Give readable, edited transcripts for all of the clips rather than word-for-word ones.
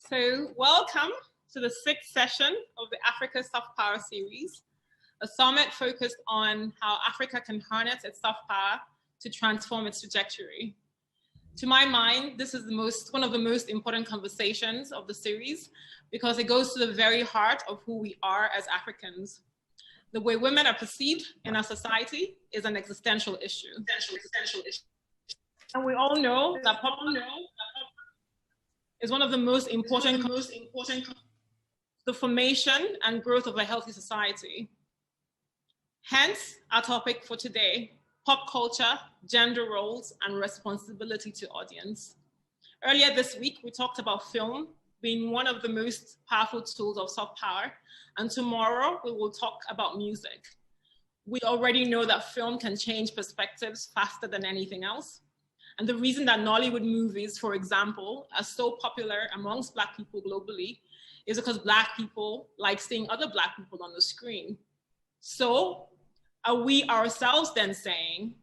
So welcome to the 6th session of the Africa Soft Power series, a summit focused on how Africa can harness its soft power to transform its trajectory. To my mind, this is one of the most important conversations of the series because it goes to the very heart of who we are as Africans. The way women are perceived in our society is an existential issue. And we all know that is one of the most important the formation and growth of a healthy society. Hence, our topic for today, pop culture, gender roles, and responsibility to audience. Earlier this week, we talked about film being one of the most powerful tools of soft power, and tomorrow we will talk about music. We already know that film can change perspectives faster than anything else. And the reason that Nollywood movies, for example, are so popular amongst Black people globally is because Black people like seeing other Black people on the screen. So are we ourselves then saying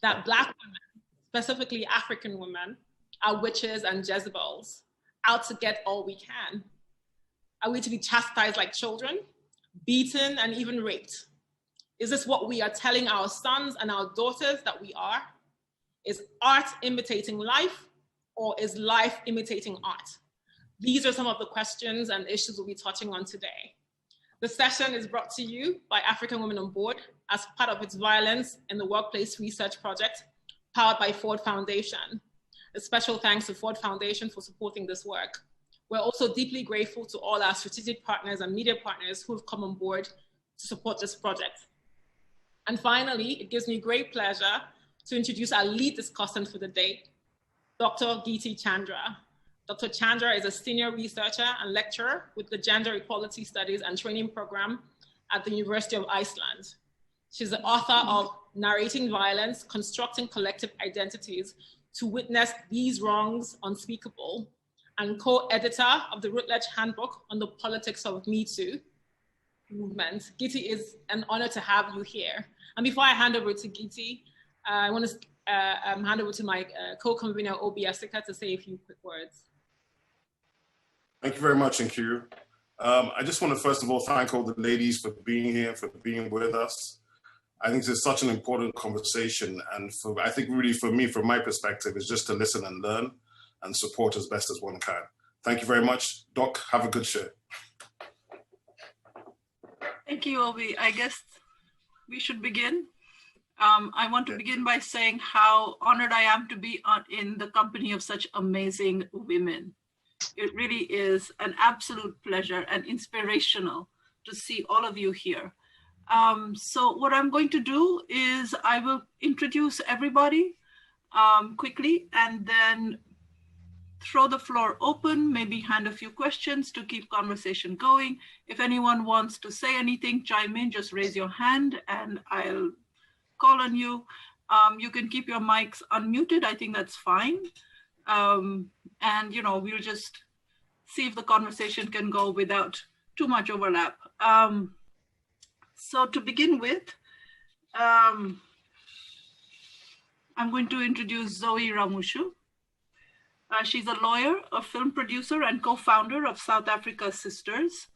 that Black women, specifically African women, are witches and Jezebels, out to get all we can? Are we to be chastised like children, beaten and even raped? Is this what we are telling our sons and our daughters that we are? Is art imitating life, or is life imitating art? These are some of the questions and issues we'll be touching on today. The session is brought to you by African Women on Board as part of its Violence in the Workplace Research Project, powered by Ford Foundation. A special thanks to Ford Foundation for supporting this work. We're also deeply grateful to all our strategic partners and media partners who have come on board to support this project. And finally, it gives me great pleasure to introduce our lead discussant for the day, Dr. Giti Chandra. Dr. Chandra is a senior researcher and lecturer with the Gender Equality Studies and Training Program at the University of Iceland. She's the author of Narrating Violence, Constructing Collective Identities to Witness These Wrongs Unspeakable, and co-editor of the Routledge Handbook on the Politics of Me Too movement. Giti, is an honor to have you here. And before I hand over to Giti, I want to hand over to my co-convener, Obi Asika, to say a few quick words. Thank you very much, Nkiru. I just want to first of all thank all the ladies for being here, for being with us. I think this is such an important conversation, and I think really for me, from my perspective, is just to listen and learn and support as best as one can. Thank you very much. Doc, have a good show. Thank you, Obi. I guess we should begin. I want to begin by saying how honored I am to be in the company of such amazing women. It really is an absolute pleasure and inspirational to see all of you here. So what I'm going to do is I will introduce everybody quickly and then throw the floor open, maybe hand a few questions to keep conversation going. If anyone wants to say anything, chime in, just raise your hand and I'll call on you. You can keep your mics unmuted. I think that's fine. And we'll just see if the conversation can go without too much overlap. So to begin with, I'm going to introduce Zoe Ramushu. She's a lawyer, a film producer, and co-founder of South Africa Sisters,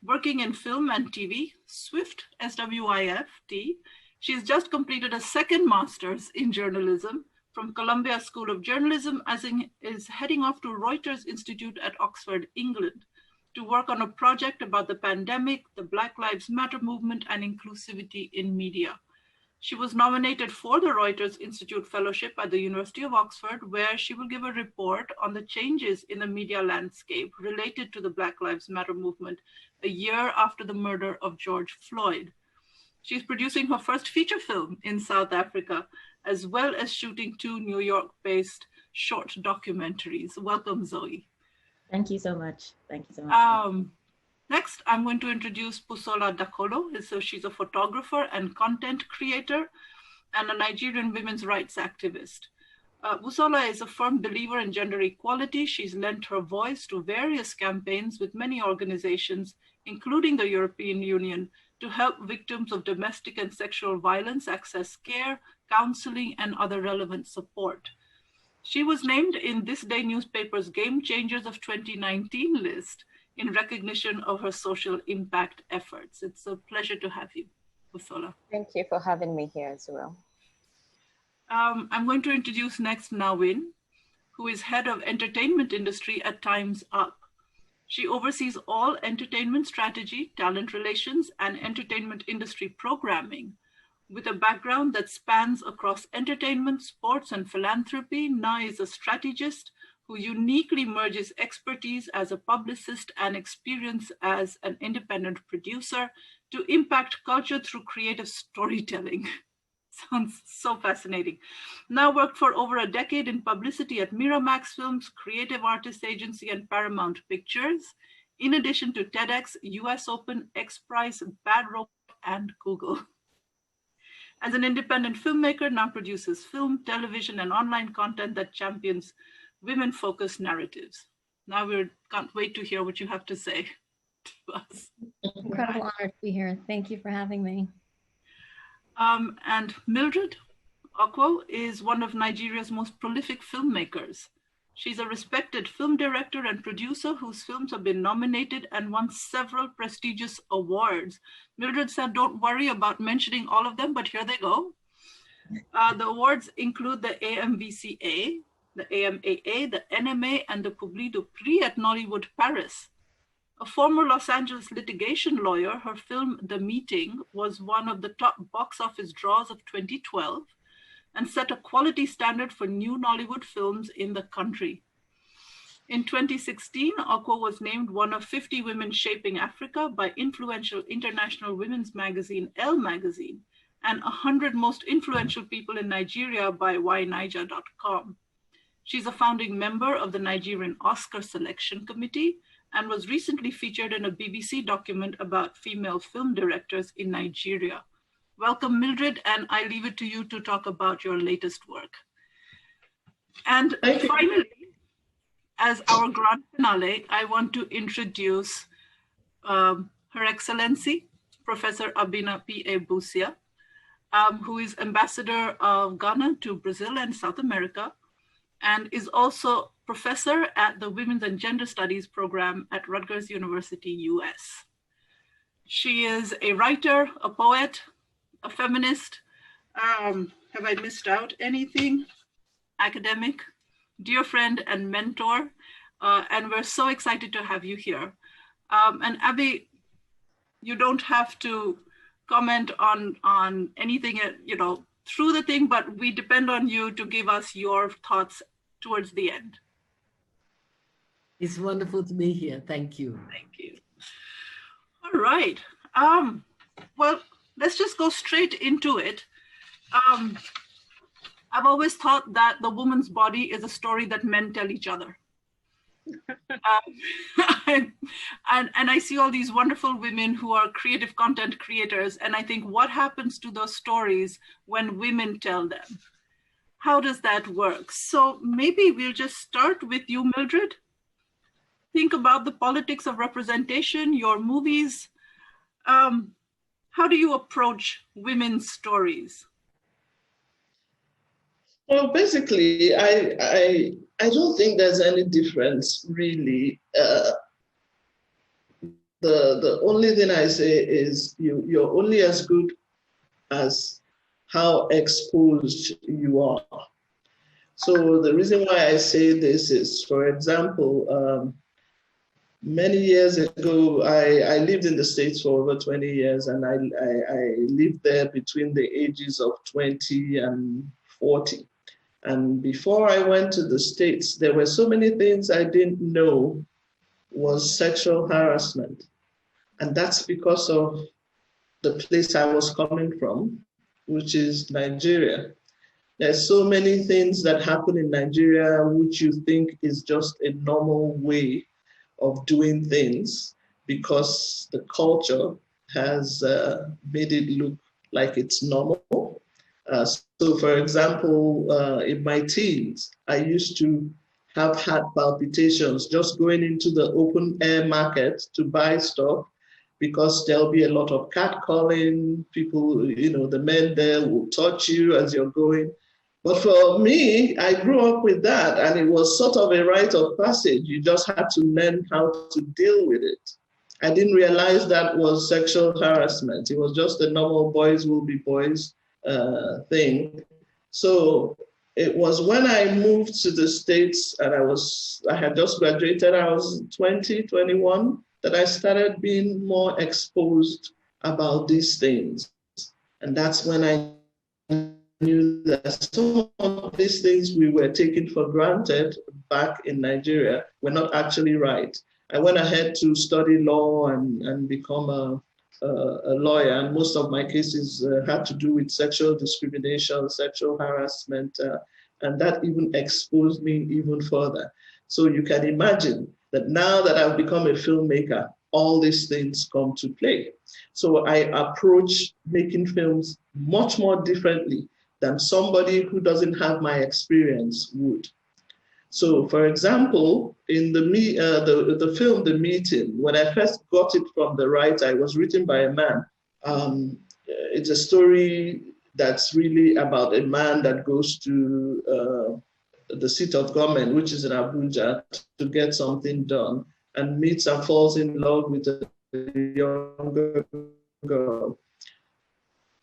working in film and TV, SWIFT, S-W-I-F-T. She's just completed a second master's in journalism from Columbia School of Journalism, is heading off to Reuters Institute at Oxford, England, to work on a project about the pandemic, the Black Lives Matter movement, and inclusivity in media. She was nominated for the Reuters Institute Fellowship at the University of Oxford, where she will give a report on the changes in the media landscape related to the Black Lives Matter movement a year after the murder of George Floyd. She's producing her first feature film in South Africa, as well as shooting 2 New York-based short documentaries. Welcome, Zoe. Thank you so much. Thank you so much. Next, I'm going to introduce Busola Dakolo. So she's a photographer and content creator and a Nigerian women's rights activist. Busola is a firm believer in gender equality. She's lent her voice to various campaigns with many organizations, including the European Union, to help victims of domestic and sexual violence access care, counseling, and other relevant support. She was named in This Day newspaper's Game Changers of 2019 list in recognition of her social impact efforts. It's a pleasure to have you, Busola. Thank you for having me here as well. I'm going to introduce next Nguyen, who is head of entertainment industry at Time's Up. She oversees all entertainment strategy, talent relations, and entertainment industry programming. With a background that spans across entertainment, sports, and philanthropy, Na is a strategist who uniquely merges expertise as a publicist and experience as an independent producer to impact culture through creative storytelling. Sounds so fascinating. Na worked for over a decade in publicity at Miramax Films, Creative Artists Agency, and Paramount Pictures, in addition to TEDx, US Open, X Prize, Bad Robot, and Google. As an independent filmmaker, Na produces film, television, and online content that champions women-focused narratives. Now we can't wait to hear what you have to say to us. Incredible honor to be here. Thank you for having me. And Mildred Okwo is one of Nigeria's most prolific filmmakers. She's a respected film director and producer whose films have been nominated and won several prestigious awards. Mildred said, don't worry about mentioning all of them, but here they go. The awards include the AMVCA, the AMAA, the NMA, and the Publi du Prix at Nollywood Paris. A former Los Angeles litigation lawyer, her film The Meeting was one of the top box office draws of 2012 and set a quality standard for new Nollywood films in the country. In 2016, Okwo was named one of 50 women shaping Africa by influential international women's magazine Elle Magazine and 100 most influential people in Nigeria by yniger.com. She's a founding member of the Nigerian Oscar Selection Committee and was recently featured in a BBC document about female film directors in Nigeria. Welcome, Mildred, and I leave it to you to talk about your latest work. And finally, as our grand finale, I want to introduce Her Excellency, Professor Abina P.A. Busia, who is Ambassador of Ghana to Brazil and South America, and is also professor at the Women's and Gender Studies program at Rutgers University, US. She is a writer, a poet, a feminist. Have I missed out anything? Academic, dear friend and mentor. And we're so excited to have you here. And Abby, you don't have to comment on anything, through the thing, but we depend on you to give us your thoughts towards the end. It's wonderful to be here. Thank you. Thank you. All right. Well, let's just go straight into it. I've always thought that the woman's body is a story that men tell each other. And I see all these wonderful women who are creative content creators, and I think, what happens to those stories when women tell them? How does that work? So maybe we'll just start with you, Mildred. Think about the politics of representation, your movies. How do you approach women's stories? Well, basically, I don't think there's any difference, really. The only thing I say is you're only as good as how exposed you are. So the reason why I say this is, for example, many years ago, I lived in the States for over 20 years, and I lived there between the ages of 20 and 40. And before I went to the States, there were so many things I didn't know was sexual harassment. And that's because of the place I was coming from, which is Nigeria. There's so many things that happen in Nigeria which you think is just a normal way of doing things because the culture has made it look like it's normal. So for example, in my teens, I used to have heart palpitations just going into the open air market to buy stuff because there'll be a lot of catcalling. People, the men there will touch you as you're going. But for me, I grew up with that, and it was sort of a rite of passage. You just had to learn how to deal with it. I didn't realize that was sexual harassment. It was just a normal boys will be boys thing. So it was when I moved to the States and I had just graduated, I was 20, 21, that I started being more exposed about these things. And that's when I knew that some of these things we were taking for granted back in Nigeria were not actually right. I went ahead to study law and become a lawyer, and most of my cases had to do with sexual discrimination, sexual harassment, and that even exposed me even further. So you can imagine that now that I've become a filmmaker, all these things come to play. So I approach making films much more differently than somebody who doesn't have my experience would. So, for example, in the film, The Meeting, when I first got it from the writer, it was written by a man. It's a story that's really about a man that goes to the seat of government, which is in Abuja, to get something done, and meets and falls in love with a younger girl.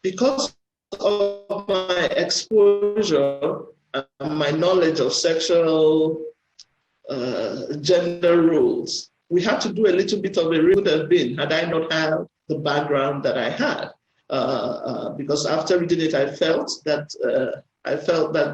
Because of my exposure and my knowledge of sexual gender roles, we had to do a little bit of a would have been had I not had the background that I had. Because after reading it, I felt that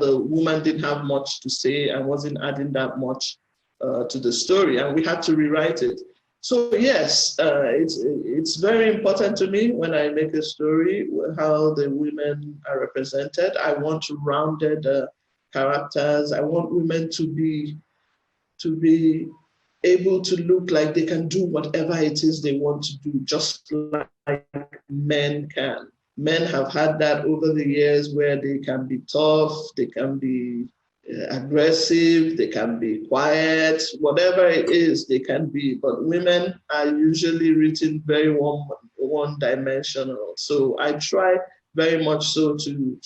the woman didn't have much to say and wasn't adding that much to the story, and we had to rewrite it. So yes, it's very important to me when I make a story how the women are represented. I want rounded characters. I want women to be able to look like they can do whatever it is they want to do, just like men can. Men have had that over the years where they can be tough, they can be aggressive, they can be quiet, whatever it is they can be, but women are usually written very one-dimensional. So I try very much so to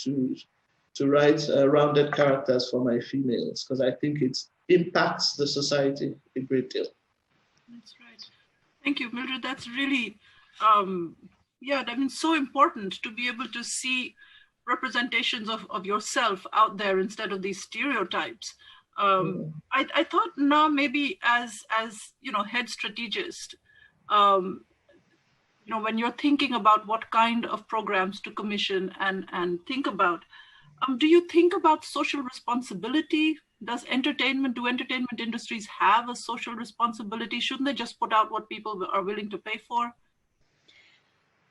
write rounded characters for my females, because I think it impacts the society a great deal. That's right. Thank you, Mildred. That's really, so important to be able to see representations of yourself out there instead of these stereotypes. I thought now maybe as head strategist, when you're thinking about what kind of programs to commission and think about, do you think about social responsibility? Do entertainment industries have a social responsibility? Shouldn't they just put out what people are willing to pay for?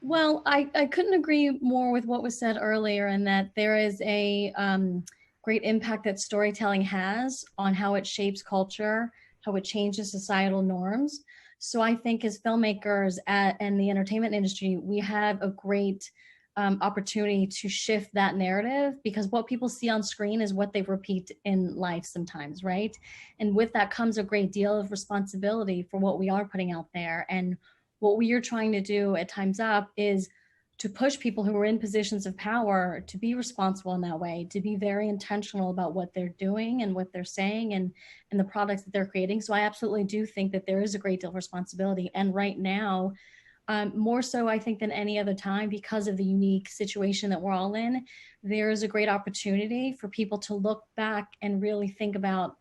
Well, I couldn't agree more with what was said earlier, and that there is a great impact that storytelling has on how it shapes culture, how it changes societal norms. So I think as filmmakers and the entertainment industry, we have a great opportunity to shift that narrative, because what people see on screen is what they repeat in life sometimes, right? And with that comes a great deal of responsibility for what we are putting out there. And what we are trying to do at Time's Up is to push people who are in positions of power to be responsible in that way, to be very intentional about what they're doing and what they're saying and the products that they're creating. So I absolutely do think that there is a great deal of responsibility. And right now, more so I think than any other time, because of the unique situation that we're all in, there is a great opportunity for people to look back and really think about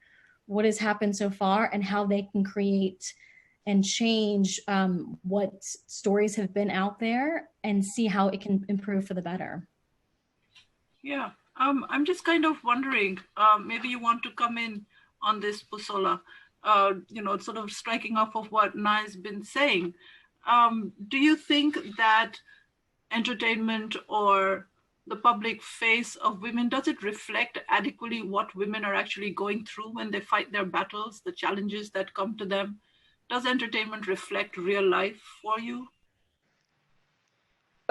what has happened so far and how they can create and change what stories have been out there and see how it can improve for the better. Yeah, I'm just kind of wondering, maybe you want to come in on this, Busola, sort of striking off of what Nai's been saying. Do you think that entertainment or the public face of women, does it reflect adequately what women are actually going through when they fight their battles, the challenges that come to them? Does entertainment reflect real life for you?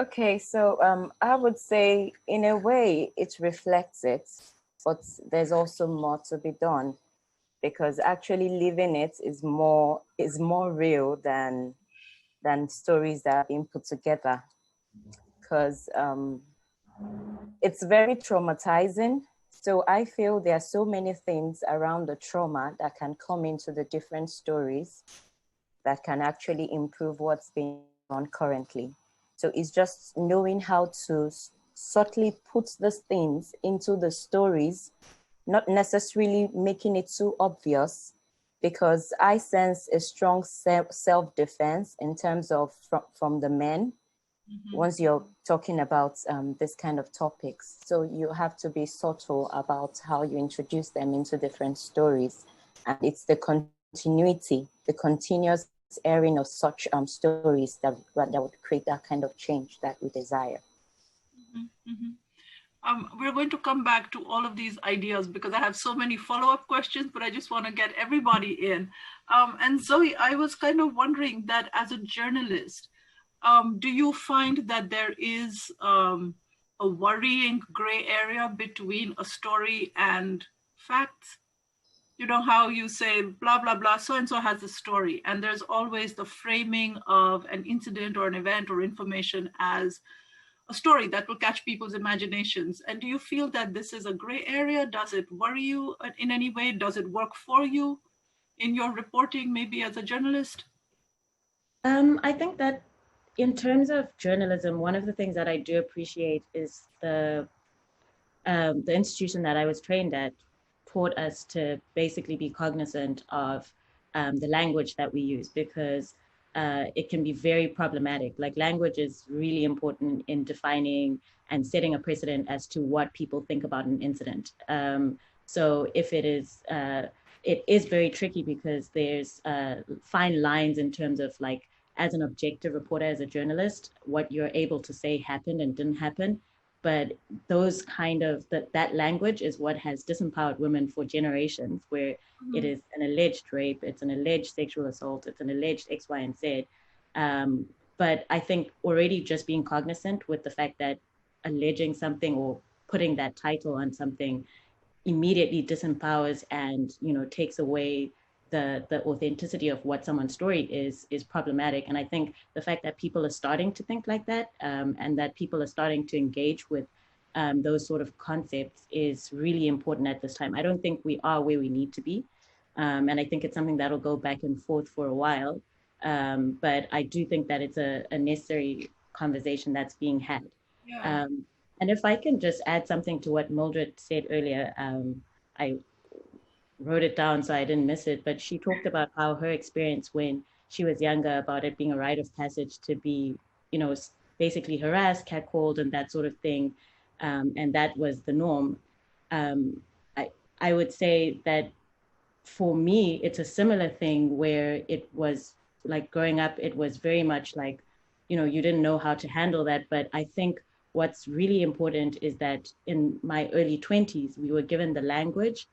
Okay, so I would say in a way it reflects it, but there's also more to be done, because actually living it is more real than stories that are being put together. Because it's very traumatizing So I feel there are so many things around the trauma that can come into the different stories that can actually improve what's being on currently. So it's just knowing how to subtly put these things into the stories, not necessarily making it too obvious, because I sense a strong self-defense in terms of from the men, once you're talking about this kind of topics. So you have to be subtle about how you introduce them into different stories. And it's the continuity, the continuous airing of such stories that would create that kind of change that we desire. We're going to come back to all of these ideas because I have so many follow-up questions, but I just want to get everybody in. And Zoe, I was kind of wondering that as a journalist, do you find that there is a worrying gray area between a story and facts? You know how you say, blah, blah, blah, so-and-so has a story, and there's always the framing of an incident or an event or information as a story that will catch people's imaginations. And do you feel that this is a gray area? Does it worry you in any way? Does it work for you in your reporting, maybe as a journalist? I think that in terms of journalism, one of the things that I do appreciate is the institution that I was trained at taught us to basically be cognizant of the language that we use, because it can be very problematic. Like, language is really important in defining and setting a precedent as to what people think about an incident. So if it is very tricky because there's fine lines in terms of, like, as an objective reporter, as a journalist, what you're able to say happened and didn't happen. But those kind of, that language is what has disempowered women for generations, where it is an alleged rape, it's an alleged sexual assault, it's an alleged X, Y, and Z. But I think already just being cognizant with the fact that alleging something or putting that title on something immediately disempowers and, you know, takes away the authenticity of what someone's story is problematic. And I think the fact that people are starting to think like that, and that people are starting to engage with those sort of concepts is really important at this time. I don't think we are where we need to be. And I think it's something that'll go back and forth for a while. But I do think that it's a necessary conversation that's being had. Yeah. And if I can just add something to what Mildred said earlier, I wrote it down so I didn't miss it, but she talked about how her experience when she was younger, about it being a rite of passage to be, you know, basically harassed, catcalled, and that sort of thing. And that was the norm. I would say that for me, it's a similar thing where it was like growing up, it was very much like, you know, you didn't know how to handle that. But I think what's really important is that in my early 20s, we were given the language.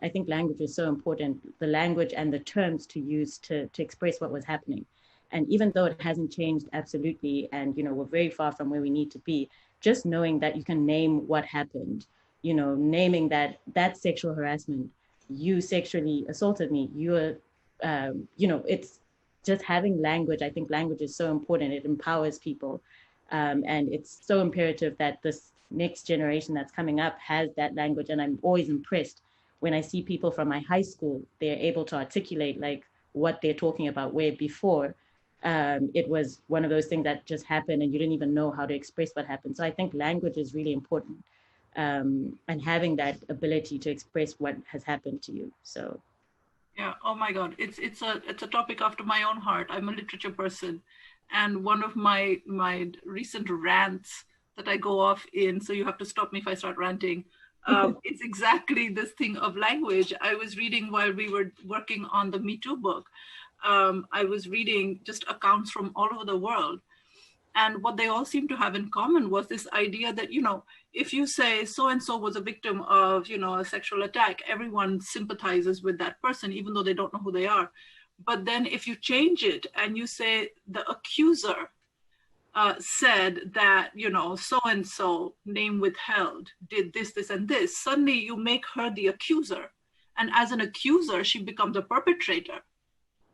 I think language is so important, the language and the terms to use to express what was happening. And even though it hasn't changed absolutely, and, you know, we're very far from where we need to be, just knowing that you can name what happened, you know, naming that sexual harassment, you sexually assaulted me, you're, you know, it's just having language. I think language is so important. It empowers people. And it's so imperative that this next generation that's coming up has that language. And I'm always impressed when I see people from my high school, they're able to articulate like what they're talking about, where before it was one of those things that just happened and you didn't even know how to express what happened. So I think language is really important, and having that ability to express what has happened to you. So. Yeah, oh my God, it's a topic after my own heart. I'm a literature person, and one of my recent rants that I go off in, so you have to stop me if I start ranting, it's exactly this thing of language. I was reading while we were working on the Me Too book. I was reading just accounts from all over the world. And what they all seem to have in common was this idea that, you know, if you say so-and-so was a victim of, you know, a sexual attack, everyone sympathizes with that person, even though they don't know who they are. But then if you change it and you say the accuser said that, you know, so-and-so, name withheld, did this, this, and this, suddenly you make her the accuser. And as an accuser, she becomes a perpetrator.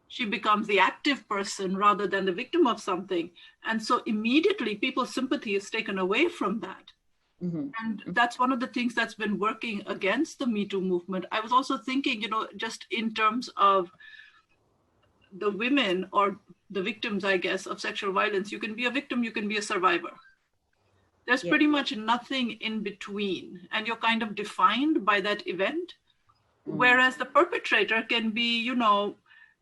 She becomes the active person rather than the victim of something. And so immediately people's sympathy is taken away from that. And that's one of the things that's been working against the Me Too movement. I was also thinking, just in terms of the women or the victims, I guess, of sexual violence, you can be a victim, you can be a survivor. There's pretty much nothing in between, and you're kind of defined by that event. Whereas the perpetrator can be,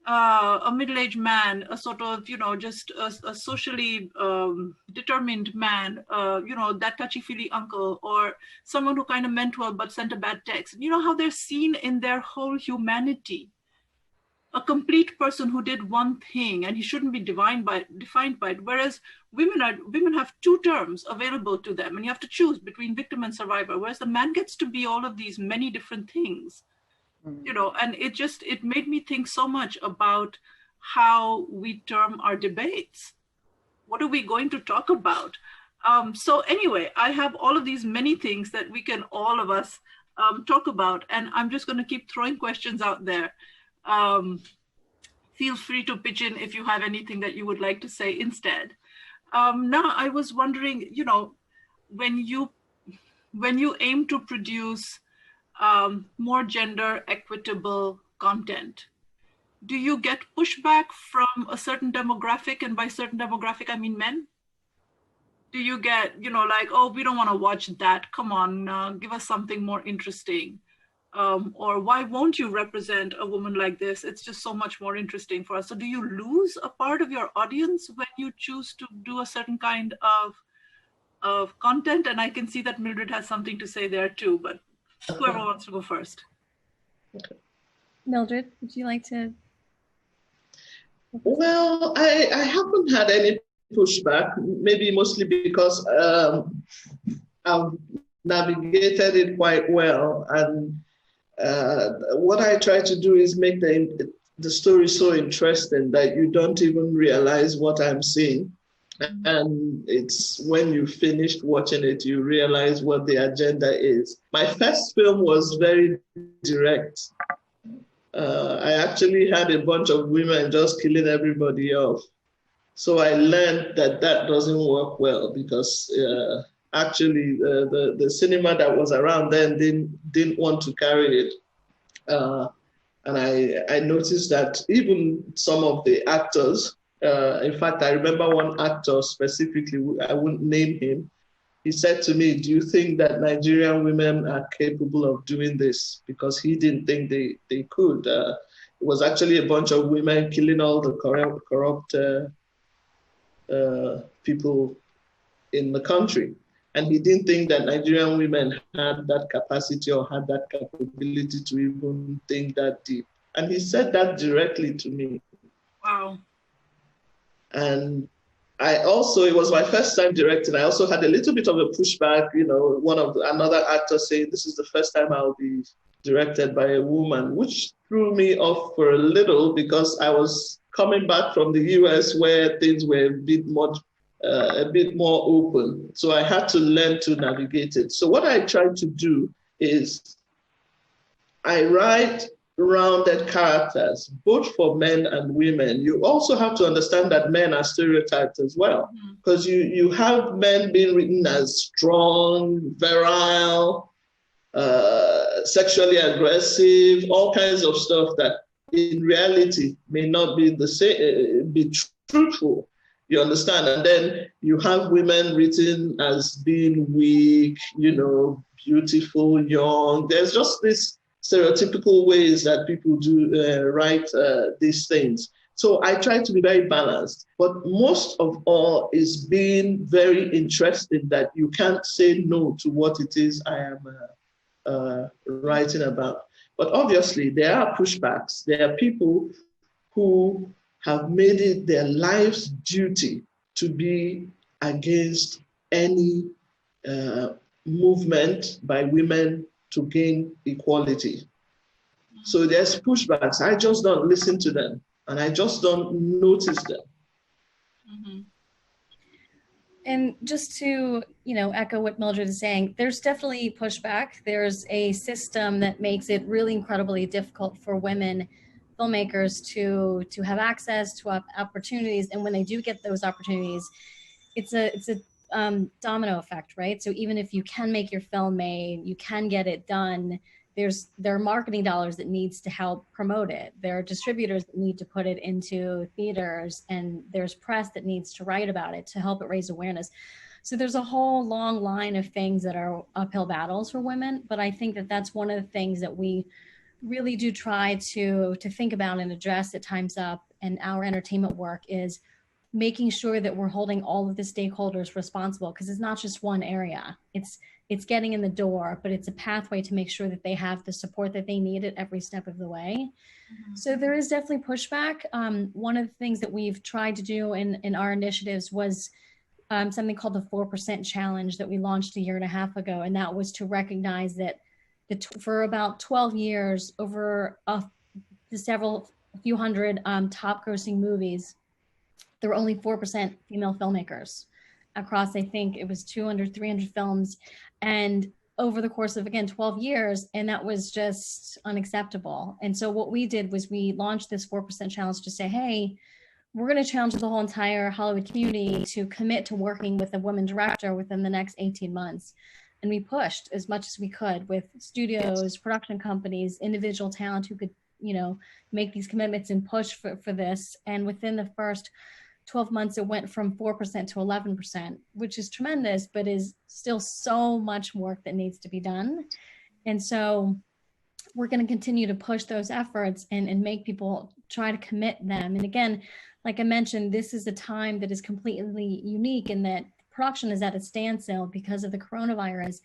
a middle-aged man, a sort of, just a socially determined man, that touchy-feely uncle, or someone who kind of meant well but sent a bad text. You know how they're seen in their whole humanity. A complete person who did one thing, and he shouldn't be defined by it. Whereas women have two terms available to them, and you have to choose between victim and survivor. Whereas the man gets to be all of these many different things. And it made me think so much about how we term our debates. What are we going to talk about? So anyway, I have all of these many things that we can, all of us, talk about. And I'm just going to keep throwing questions out there. Feel free to pitch in if you have anything that you would like to say instead. Now, I was wondering, when you aim to produce more gender equitable content, do you get pushback from a certain demographic? And by certain demographic, I mean men. Do you get, like, oh, we don't want to watch that. Come on, give us something more interesting. Or why won't you represent a woman like this? It's just so much more interesting for us. So do you lose a part of your audience when you choose to do a certain kind of content? And I can see that Mildred has something to say there too, but whoever wants to go first. Okay. Mildred, would you like to? Well, I haven't had any pushback, maybe mostly because I've navigated it quite well. And what I try to do is make the story so interesting that you don't even realize what I'm seeing. And it's when you finished watching it, you realize what the agenda is. My first film was very direct. I actually had a bunch of women just killing everybody off. So I learned that doesn't work well, because actually the cinema that was around then didn't want to carry it. And I noticed that even some of the actors, in fact, I remember one actor specifically, I wouldn't name him. He said to me, do you think that Nigerian women are capable of doing this? Because he didn't think they could. It was actually a bunch of women killing all the corrupt people in the country. And he didn't think that Nigerian women had that capacity or had that capability to even think that deep. And he said that directly to me. Wow. And it was my first time directing. I also had a little bit of a pushback, another actor saying, this is the first time I'll be directed by a woman, which threw me off for a little, because I was coming back from the US where things were a bit more open. So I had to learn to navigate it. So what I try to do is I write rounded characters, both for men and women. You also have to understand that men are stereotyped as well, because you have men being written as strong, virile, sexually aggressive, all kinds of stuff that in reality may not be be truthful. You understand? And then you have women written as being weak, beautiful, young. There's just this stereotypical ways that people do write these things. So I try to be very balanced, but most of all is being very interested that you can't say no to what it is I am writing about. But obviously there are pushbacks. There are people who have made it their life's duty to be against any movement by women to gain equality. So there's pushbacks. I just don't listen to them, and I just don't notice them. Mm-hmm. And just to, echo what Mildred is saying, there's definitely pushback. There's a system that makes it really incredibly difficult for women filmmakers to have access to opportunities. And when they do get those opportunities, it's a domino effect, right? So even if you can make your film made, you can get it done, there are marketing dollars that needs to help promote it. There are distributors that need to put it into theaters, and there's press that needs to write about it to help it raise awareness. So there's a whole long line of things that are uphill battles for women. But I think that that's one of the things that we really do try to think about and address at Time's Up and our entertainment work, is making sure that we're holding all of the stakeholders responsible, because it's not just one area. It's getting in the door, but it's a pathway to make sure that they have the support that they need at every step of the way. Mm-hmm. So there is definitely pushback. One of the things that we've tried to do in our initiatives was something called the 4% challenge that we launched a year and a half ago. And that was to recognize that for about 12 years, over a few hundred top grossing movies, there were only 4% female filmmakers across, I think it was 200, 300 films. And over the course of, again, 12 years, and that was just unacceptable. And so what we did was we launched this 4% challenge to say, hey, we're going to challenge the whole entire Hollywood community to commit to working with a woman director within the next 18 months. And we pushed as much as we could with studios, production companies, individual talent who could, make these commitments and push for this. And within the first 12 months, it went from 4% to 11%, which is tremendous, but is still so much work that needs to be done. And so we're going to continue to push those efforts and make people try to commit them. And again, like I mentioned, this is a time that is completely unique in that production is at a standstill because of the coronavirus.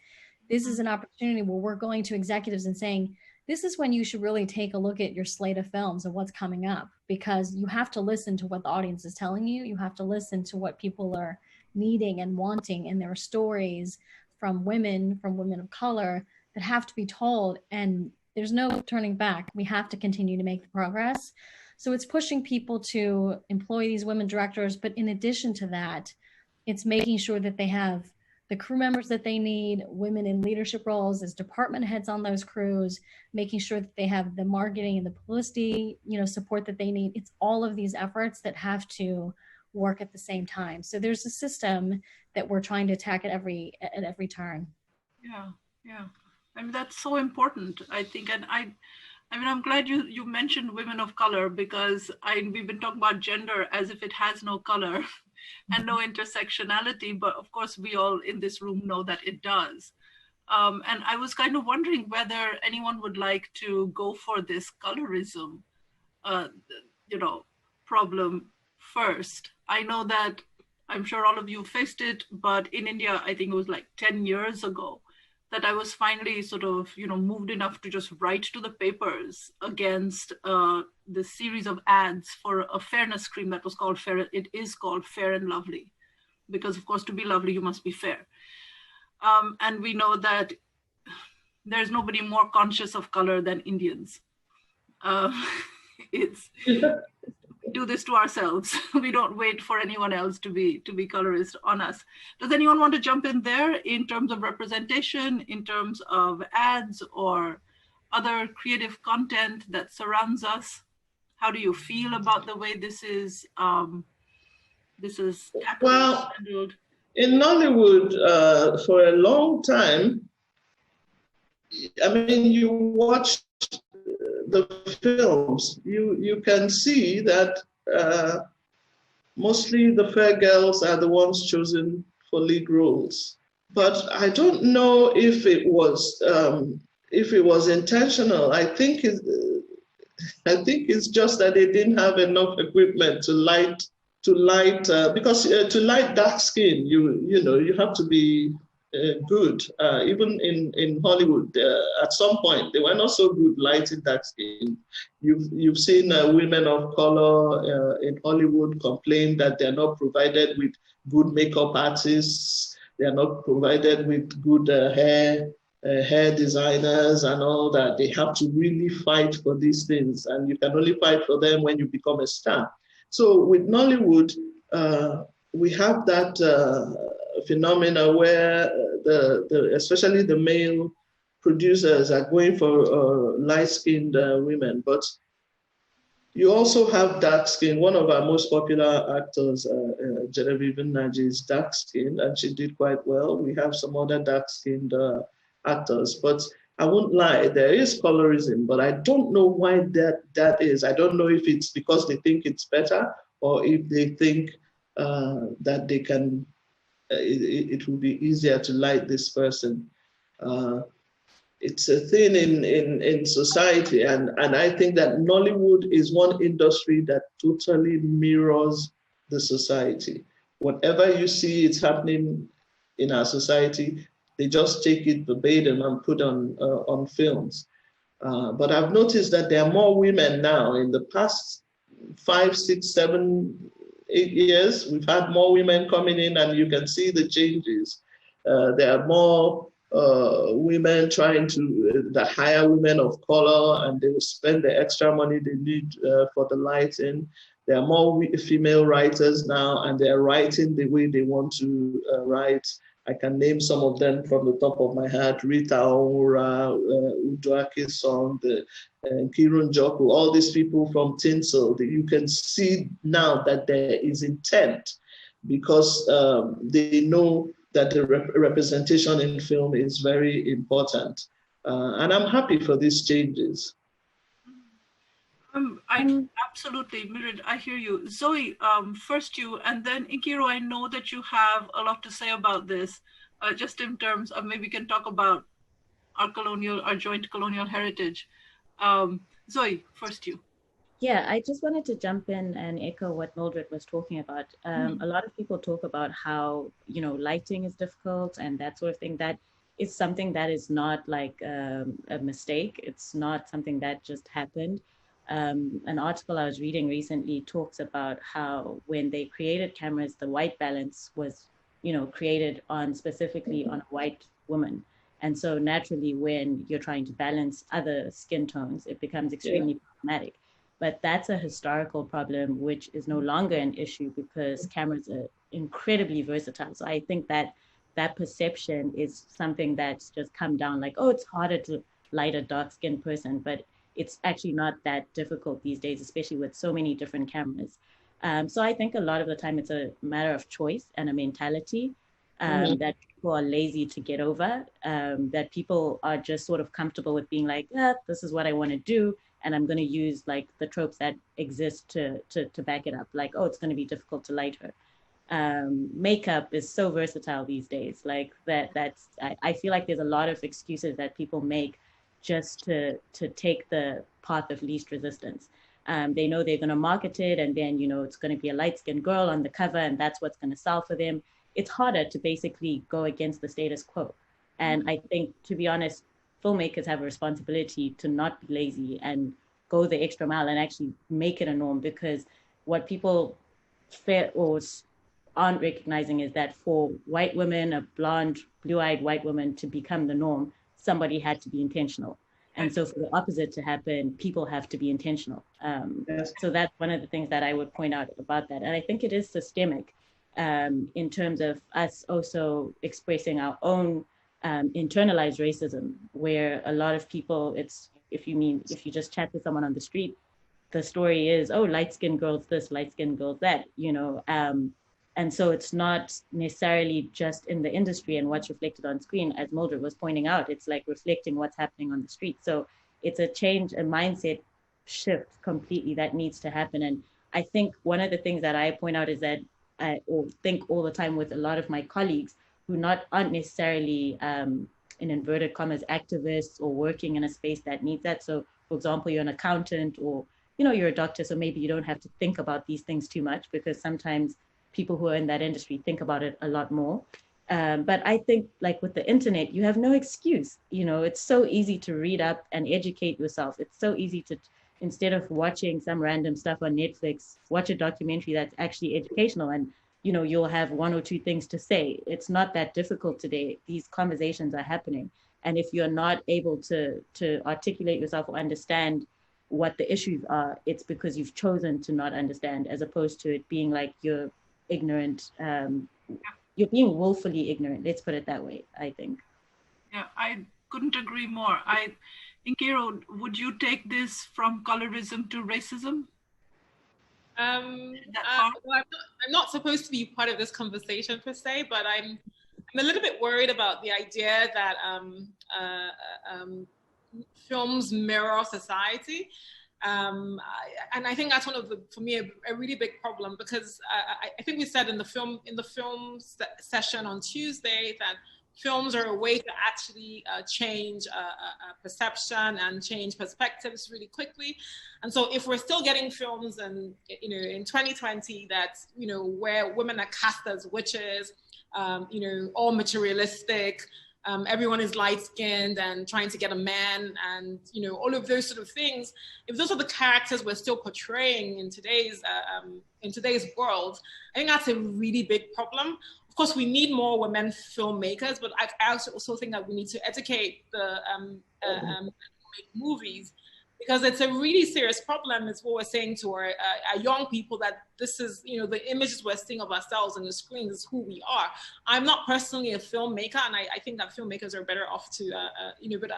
This is an opportunity where we're going to executives and saying, this is when you should really take a look at your slate of films and what's coming up, because you have to listen to what the audience is telling you. You have to listen to what people are needing and wanting. And there are stories from women of color that have to be told. And there's no turning back. We have to continue to make the progress. So it's pushing people to employ these women directors. But in addition to that, it's making sure that they have the crew members that they need, women in leadership roles as department heads on those crews, making sure that they have the marketing and the publicity, support that they need. It's all of these efforts that have to work at the same time. So there's a system that we're trying to attack at every turn. Yeah. I mean, that's so important, I think. And I'm glad you mentioned women of color, because we've been talking about gender as if it has no color and no intersectionality, but of course we all in this room know that it does. And I was kind of wondering whether anyone would like to go for this colorism, problem first. I know that I'm sure all of you faced it, but in India, I think it was like 10 years ago that I was finally sort of, moved enough to just write to the papers against the series of ads for a fairness cream that was called Fair. It is called Fair and Lovely, because of course, to be lovely, you must be fair. And we know that there's nobody more conscious of color than Indians. We do this to ourselves. We don't wait for anyone else to be colorist on us. Does anyone want to jump in there in terms of representation, in terms of ads or other creative content that surrounds us? How do you feel about the way this is handled? Well, in Nollywood, for a long time, you watch the films, you can see that mostly the fair girls are the ones chosen for lead roles. But I don't know if it was intentional. I think it's just that they didn't have enough equipment to light because to light dark skin, you have to be good. Even in Hollywood, at some point, they were not so good lighting dark skin. You've seen women of color in Hollywood complain that they're not provided with good makeup artists. They're not provided with good hair designers and all that. They have to really fight for these things, and you can only fight for them when you become a star. So with Nollywood, we have that phenomena where especially the male producers are going for light-skinned women. But You also have dark skin. One of our most popular actors, Genevieve Nnaji, is dark skinned, and she did quite well. We have some other dark skinned actors, but I won't lie, there is colorism, but I don't know why that is. I don't know if it's because they think it's better or if they think that they can, it will be easier to like this person. It's a thing in society, and I think that Nollywood is one industry that totally mirrors the society. Whatever you see it's happening in our society, they just take it verbatim and put on films. But I've noticed that there are more women now. In the past 5, 6, 7, 8 years, we've had more women coming in, and you can see the changes. There are more women trying to hire women of color, and they will spend the extra money they need for the lighting. There are more female writers now, and they're writing the way they want to write. I can name some of them from the top of my head: Rita Ora, Uduaki Song, Nkiru Njoku, all these people from Tinsel. You can see now that there is intent because they know that the representation in film is very important. And I'm happy for these changes. Absolutely, Mildred, I hear you. Zoe, first you, and then Nkiru, I know that you have a lot to say about this, just in terms of maybe we can talk about our joint colonial heritage. Zoe, first you. Yeah, I just wanted to jump in and echo what Mildred was talking about. A lot of people talk about how, lighting is difficult and that sort of thing. That is something that is not like a mistake. It's not something that just happened. An article I was reading recently talks about how when they created cameras, the white balance was, created specifically on a white woman. And so naturally, when you're trying to balance other skin tones, it becomes extremely problematic. But that's a historical problem, which is no longer an issue because cameras are incredibly versatile. So I think that perception is something that's just come down like, oh, it's harder to light a dark-skinned person, but it's actually not that difficult these days, especially with so many different cameras. So I think a lot of the time it's a matter of choice and a mentality that people are lazy to get over, that people are just sort of comfortable with being like, this is what I want to do. And I'm going to use like the tropes that exist to back it up. Like, oh, it's going to be difficult to light her. Makeup is so versatile these days. Like I feel like there's a lot of excuses that people make just to take the path of least resistance. They know they're going to market it, and then, it's going to be a light-skinned girl on the cover, and that's what's going to sell for them. It's harder to basically go against the status quo. And I think, to be honest, filmmakers have a responsibility to not be lazy and go the extra mile and actually make it a norm, because what people aren't recognizing is that for white women, a blonde, blue-eyed white woman to become the norm, somebody had to be intentional. And so for the opposite to happen, people have to be intentional. So that's one of the things that I would point out about that. And I think it is systemic in terms of us also expressing our own internalized racism, where a lot of people, if you just chat to someone on the street, the story is, oh, light-skinned girls this, light-skinned girls that, and so it's not necessarily just in the industry and what's reflected on screen. As Mildred was pointing out, it's like reflecting what's happening on the street. So it's a change, a mindset shift completely that needs to happen. And I think one of the things that I point out is that I think all the time with a lot of my colleagues who aren't necessarily, in inverted commas, activists or working in a space that needs that. So, for example, you're an accountant or, you're a doctor, so maybe you don't have to think about these things too much, because sometimes people who are in that industry think about it a lot more. But I think, like with the internet, you have no excuse. It's so easy to read up and educate yourself. It's so easy to, instead of watching some random stuff on Netflix, watch a documentary that's actually educational, and you'll have one or two things to say. It's not that difficult today. These conversations are happening. And if you're not able to articulate yourself or understand what the issues are, it's because you've chosen to not understand, as opposed to it being like you're ignorant. You're being willfully ignorant. Let's put it that way, I think. Yeah, I couldn't agree more. Nkiru, would you take this from colorism to racism? Well, I'm not supposed to be part of this conversation per se, but I'm a little bit worried about the idea that films mirror society. And I think that's one of the, for me, a really big problem, because I think we said in the film session on Tuesday that films are a way to actually change perception and change perspectives really quickly. And so if we're still getting films and, in 2020 that, where women are cast as witches, all materialistic, everyone is light-skinned and trying to get a man, and all of those sort of things, if those are the characters we're still portraying in today's world, I think that's a really big problem. Of course, we need more women filmmakers, but I also think that we need to educate the movies, because it's a really serious problem. It's what we're saying to our young people, that this is, the images we're seeing of ourselves on the screen is who we are. I'm not personally a filmmaker, and I think that filmmakers are better off to, but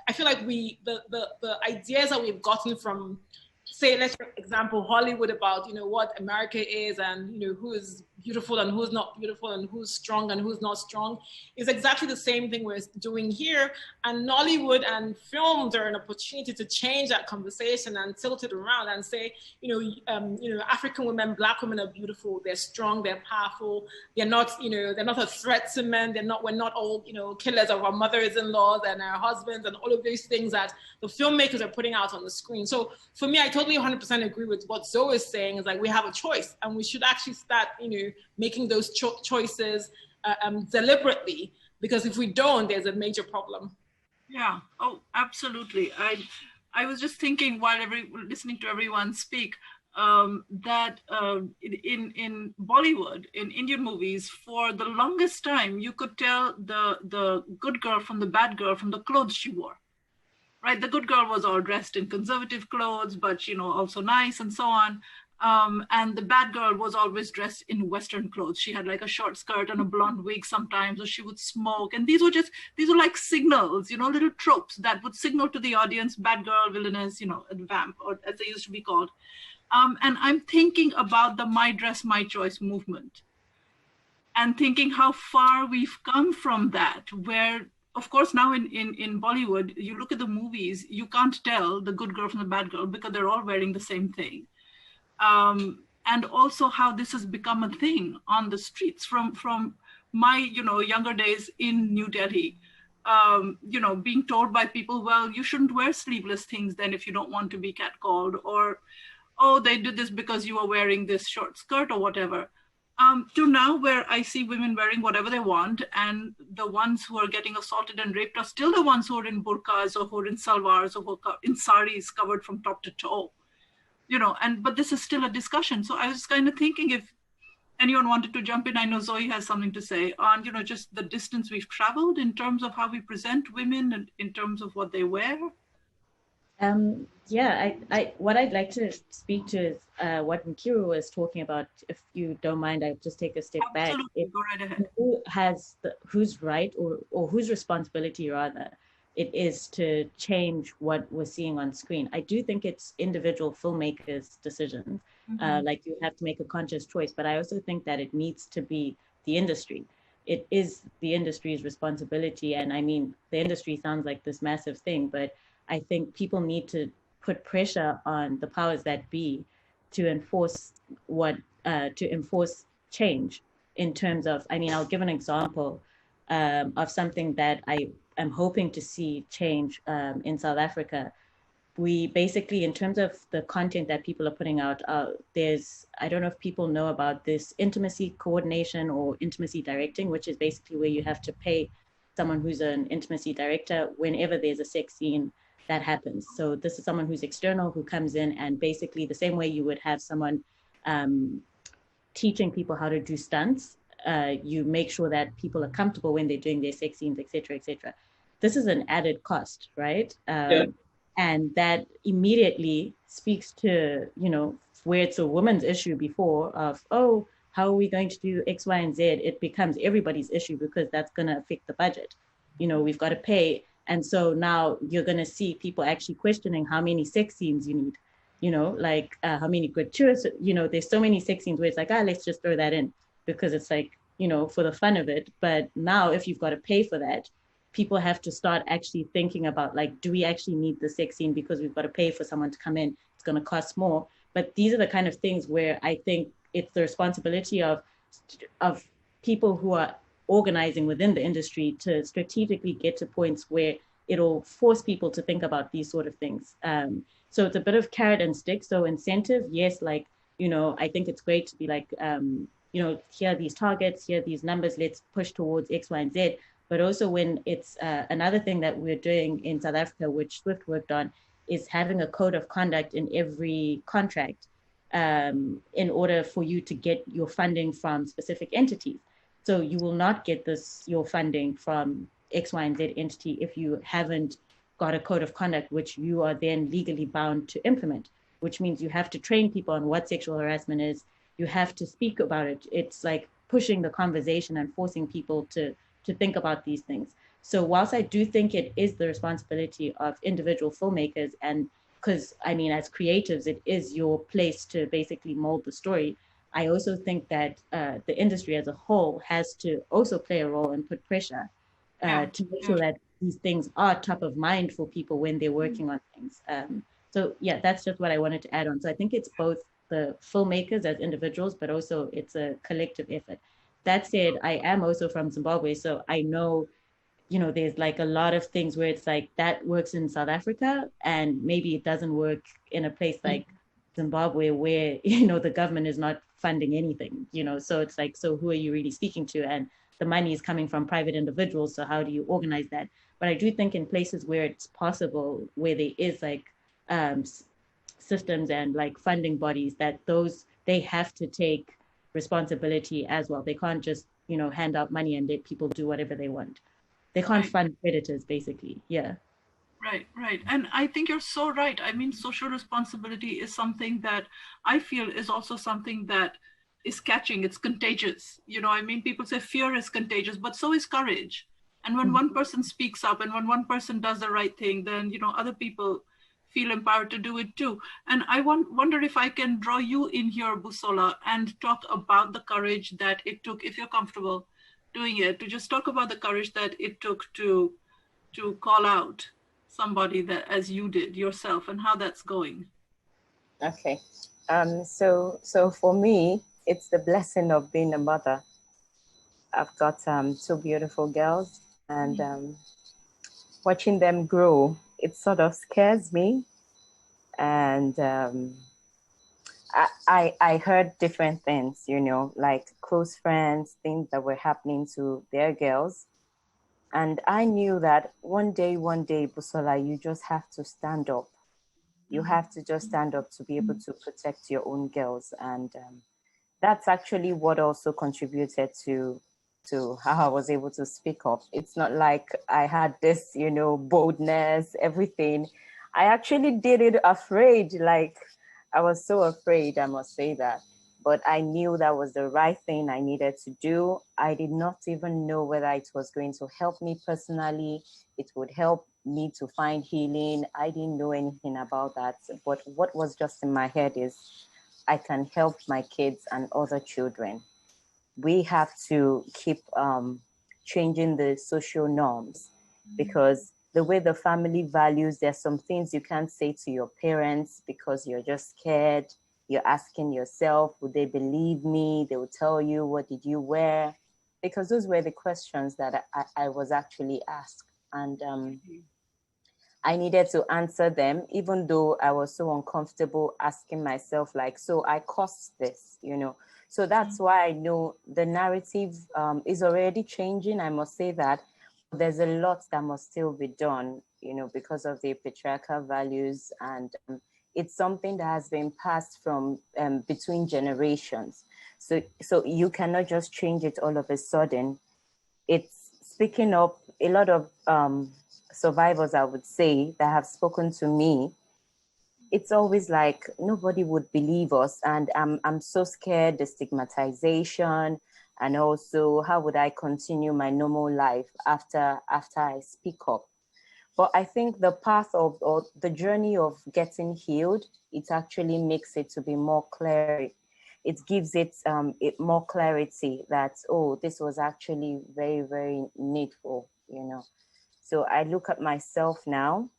I feel like the ideas that we've gotten from, say, let's for example, Hollywood, about, what America is, and, who is beautiful and who's not beautiful, and who's strong and who's not strong, is exactly the same thing we're doing here. And Nollywood and films are an opportunity to change that conversation and tilt it around and say, African women, Black women are beautiful, they're strong, they're powerful, they're not a threat to men, we're not all, killers of our mothers-in-laws and our husbands, and all of those things that the filmmakers are putting out on the screen. So for me, I totally 100% agree with what Zoe is saying, is like, we have a choice, and we should actually start, making those choices deliberately, because if we don't, there's a major problem. Yeah. Oh, absolutely. I was just thinking while listening to everyone speak, that in Bollywood, in Indian movies, for the longest time, you could tell the good girl from the bad girl from the clothes she wore. Right, the good girl was all dressed in conservative clothes, but also nice and so on. And the bad girl was always dressed in Western clothes. She had like a short skirt and a blonde wig sometimes, or she would smoke. And these were like signals, little tropes that would signal to the audience, bad girl, villainess, vamp, or as they used to be called. And I'm thinking about the My Dress, My Choice movement, and thinking how far we've come from that, where, of course, now in Bollywood, you look at the movies, you can't tell the good girl from the bad girl because they're all wearing the same thing. And also how this has become a thing on the streets from my, younger days in New Delhi, being told by people, well, you shouldn't wear sleeveless things then if you don't want to be catcalled, or, oh, they did this because you were wearing this short skirt or whatever. To now, where I see women wearing whatever they want, and the ones who are getting assaulted and raped are still the ones who are in burqas, or who are in salwars, or who are in saris covered from top to toe, but this is still a discussion. So I was kind of thinking, if anyone wanted to jump in, I know Zoe has something to say on, just the distance we've traveled in terms of how we present women and in terms of what they wear. What I'd like to speak to is what Nkiru was talking about. If you don't mind, I'll just take a step back. Go right ahead. Who's right or whose responsibility rather it is to change what we're seeing on screen. I do think it's individual filmmakers' decision. Like, you have to make a conscious choice, but I also think that it needs to be the industry. It is the industry's responsibility. And I mean, the industry sounds like this massive thing, but I think people need to put pressure on the powers that be to enforce change in terms of, I'll give an example of something that I am hoping to see change in South Africa. We basically, in terms of the content that people are putting out, I don't know if people know about this intimacy coordination or intimacy directing, which is basically where you have to pay someone who's an intimacy director whenever there's a sex scene that happens. So this is someone who's external, who comes in, and basically the same way you would have someone teaching people how to do stunts, you make sure that people are comfortable when they're doing their sex scenes, et cetera, et cetera. This is an added cost, right? And that immediately speaks to, where it's a woman's issue before of, oh, how are we going to do X, Y, and Z? It becomes everybody's issue because that's going to affect the budget. We've got to pay. And so now you're going to see people actually questioning how many sex scenes you need. like how many gratuitous, there's so many sex scenes where it's like, let's just throw that in because it's like, for the fun of it. But now if you've got to pay for that, people have to start actually thinking about like, do we actually need the sex scene because we've got to pay for someone to come in? It's going to cost more. But these are the kind of things where I think it's the responsibility of people who are organizing within the industry to strategically get to points where it'll force people to think about these sort of things. So it's a bit of carrot and stick. So incentive, yes, like, I think it's great to be like, here are these targets, here are these numbers, let's push towards X, Y, and Z. But also when it's another thing that we're doing in South Africa, which Swift worked on, is having a code of conduct in every contract in order for you to get your funding from specific entities. So you will not get your funding from X, Y, and Z entity if you haven't got a code of conduct, which you are then legally bound to implement, which means you have to train people on what sexual harassment is. You have to speak about it. It's like pushing the conversation and forcing people to think about these things. So whilst I do think it is the responsibility of individual filmmakers, and because I mean, as creatives, it is your place to basically mold the story, I also think that the industry as a whole has to also play a role and put pressure to make sure that these things are top of mind for people when they're working on things. So yeah, that's just what I wanted to add on. So I think it's both the filmmakers as individuals, but also it's a collective effort. That said, I am also from Zimbabwe, so I know, there's like a lot of things where it's like that works in South Africa and maybe it doesn't work in a place like Zimbabwe where, the government is not funding anything, so it's like, so who are you really speaking to? And the money is coming from private individuals, so how do you organize that? But I do think in places where it's possible, where there is like systems and like funding bodies, that they have to take responsibility as well. They can't just, hand out money and let people do whatever they want. They can't fund predators, basically. Yeah. Right. And I think you're so right. I mean, social responsibility is something that I feel is also something that is catching. It's contagious. I mean, people say fear is contagious, but so is courage. And when one person speaks up and when one person does the right thing, then, other people feel empowered to do it too. And I wonder if I can draw you in here, Busola, and talk about the courage that it took, if you're comfortable doing it, to just talk about the courage that it took to call out somebody that as you did yourself and how that's going. Okay. So for me, it's the blessing of being a mother. I've got two beautiful girls, and watching them grow, it sort of scares me. And I heard different things, like close friends, things that were happening to their girls. And I knew that one day, Busola, you just have to stand up. You have to just stand up to be able to protect your own girls. And that's actually what also contributed to how I was able to speak up. It's not like I had this, boldness, everything. I actually did it afraid. Like, I was so afraid, I must say that. But I knew that was the right thing I needed to do. I did not even know whether it was going to help me personally. It would help me to find healing. I didn't know anything about that. But what was just in my head is, I can help my kids and other children. We have to keep changing the social norms, because the way the family values, there's some things you can't say to your parents because you're just scared. You're asking yourself, would they believe me? They will tell you, what did you wear? Because those were the questions that I was actually asked. And I needed to answer them, even though I was so uncomfortable asking myself, like, so I caused this, So that's why I know the narrative is already changing. I must say that there's a lot that must still be done, because of the patriarchal values. And it's something that has been passed from between generations. So you cannot just change it all of a sudden. It's speaking up. A lot of survivors, I would say, that have spoken to me, it's always like nobody would believe us, and I'm so scared, the stigmatization, and also how would I continue my normal life after I speak up. But I think the path of, or the journey of getting healed, it actually makes it to be more clear. It gives it, it more clarity that, oh, this was actually very, very needful, you know. So I look at myself now,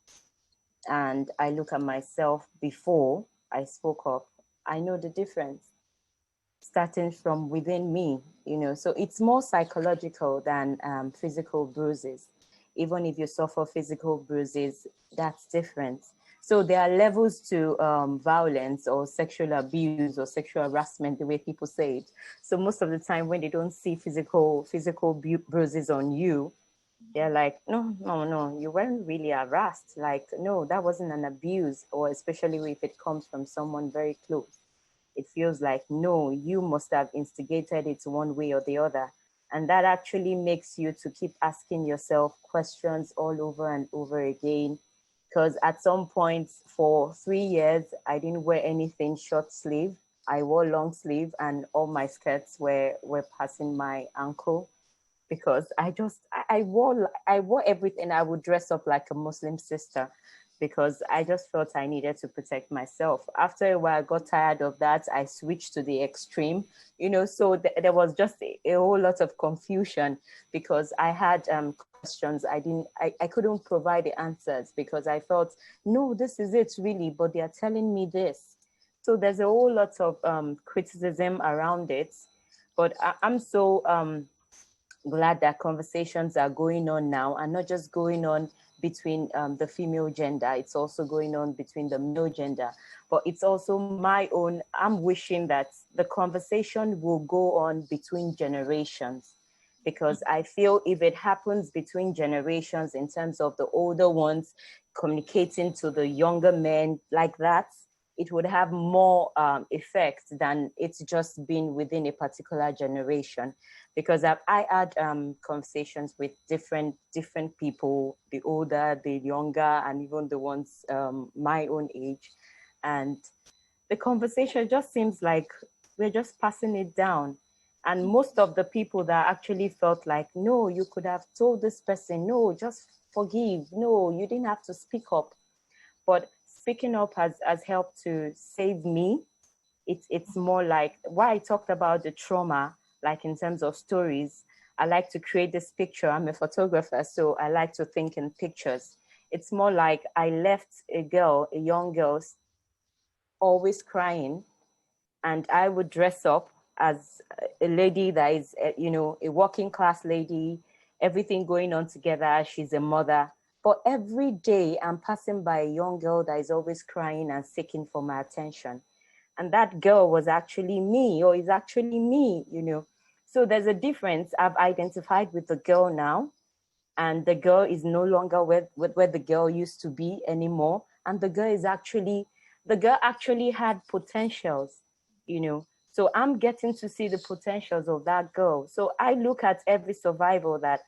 and I look at myself before I spoke up. I know the difference, starting from within me, you know. So it's more psychological than physical bruises. Even if you suffer physical bruises, that's different. So there are levels to violence or sexual abuse or sexual harassment, the way people say it. So most of the time when they don't see physical bruises on you, they're like, no, no, no, you weren't really harassed. Like, no, that wasn't an abuse, or especially if it comes from someone very close. It feels like, no, you must have instigated it one way or the other. And that actually makes you to keep asking yourself questions all over and over again. Because at some point for 3 years, I didn't wear anything short sleeve. I wore long sleeve, and all my skirts were passing my ankle, because I wore everything. I would dress up like a Muslim sister, because I just felt I needed to protect myself. After a while, I got tired of that. I switched to the extreme, you know, so there was just a whole lot of confusion, because I had questions. I couldn't provide the answers, because I felt, no, this is it really, but they are telling me this. So there's a whole lot of criticism around it, but I'm so glad that conversations are going on now, and not just going on between the female gender, it's also going on between the male gender. But it's also my own, I'm wishing that the conversation will go on between generations, because I feel if it happens between generations, in terms of the older ones communicating to the younger men like that, it would have more effect than it's just been within a particular generation. Because I had conversations with different people, the older, the younger, and even the ones my own age. And the conversation just seems like we're just passing it down. And most of the people that actually felt like, no, you could have told this person, no, just forgive. No, you didn't have to speak up. But speaking up has helped to save me. It's more like why I talked about the trauma, like in terms of stories. I like to create this picture. I'm a photographer, so I like to think in pictures. It's more like I left a young girl, always crying, and I would dress up as a lady that is, you know, a working class lady, everything going on together. She's a mother. But every day I'm passing by a young girl that is always crying and seeking for my attention. And that girl was actually me, or is actually me, you know. So there's a difference. I've identified with the girl now, and the girl is no longer where the girl used to be anymore. And the girl actually had potentials, you know. So I'm getting to see the potentials of that girl. So I look at every survival that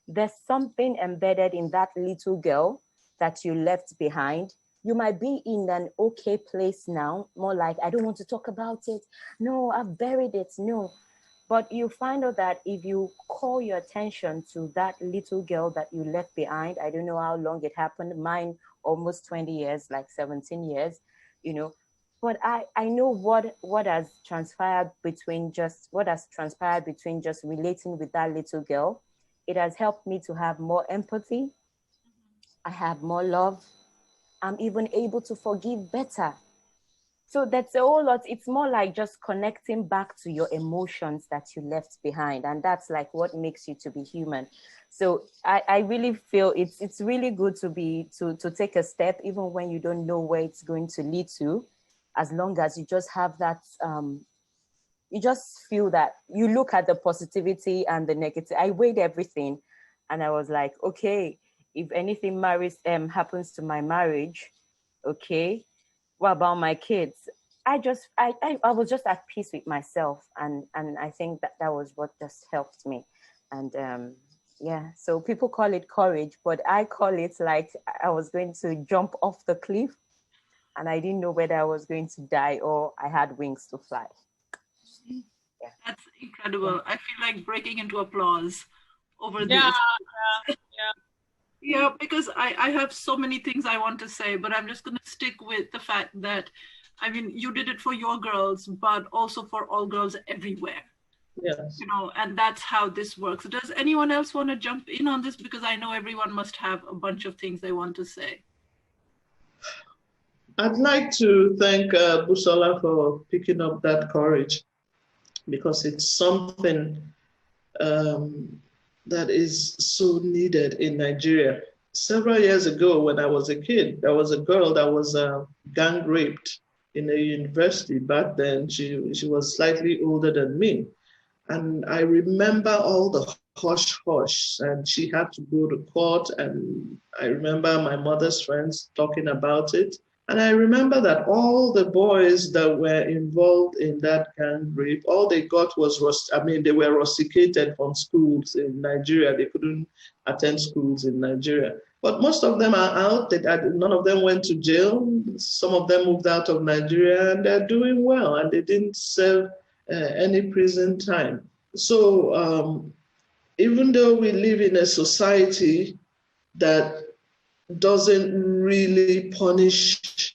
there's something embedded in that little girl that you left behind. You might be in an okay place now, more like, I don't want to talk about it. No, I've buried it. No. But you find out that if you call your attention to that little girl that you left behind, I don't know how long it happened, mine almost 20 years, like 17 years, you know. But I know what has transpired between just relating with that little girl. It has helped me to have more empathy. I have more love. I'm even able to forgive better. So that's a whole lot. It's more like just connecting back to your emotions that you left behind. And that's like what makes you to be human. So I really feel it's really good to take a step, even when you don't know where it's going to lead to, as long as you just have that, you just feel that you look at the positivity and the negative. I weighed everything, and I was like, okay, if anything happens to my marriage, okay, what about my kids? I was just at peace with myself, and I think that was what just helped me. And yeah, so people call it courage, but I call it like I was going to jump off the cliff, and I didn't know whether I was going to die or I had wings to fly. Yeah. That's incredible. I feel like breaking into applause over this. Yeah. Yeah, because I have so many things I want to say, but I'm just going to stick with the fact that, I mean, you did it for your girls, but also for all girls everywhere. Yes. You know, and that's how this works. Does anyone else want to jump in on this? Because I know everyone must have a bunch of things they want to say. I'd like to thank Busola for picking up that courage, because it's something that is so needed in Nigeria. Several years ago, when I was a kid, there was a girl that was gang raped in a university. Back then, she was slightly older than me. And I remember all the hush hush, and she had to go to court. And I remember my mother's friends talking about it. And I remember that all the boys that were involved in that gang rape, all they got was, they were rusticated from schools in Nigeria. They couldn't attend schools in Nigeria. But most of them are out. None of them went to jail. Some of them moved out of Nigeria, and they're doing well, and they didn't serve any prison time. So even though we live in a society that doesn't really punish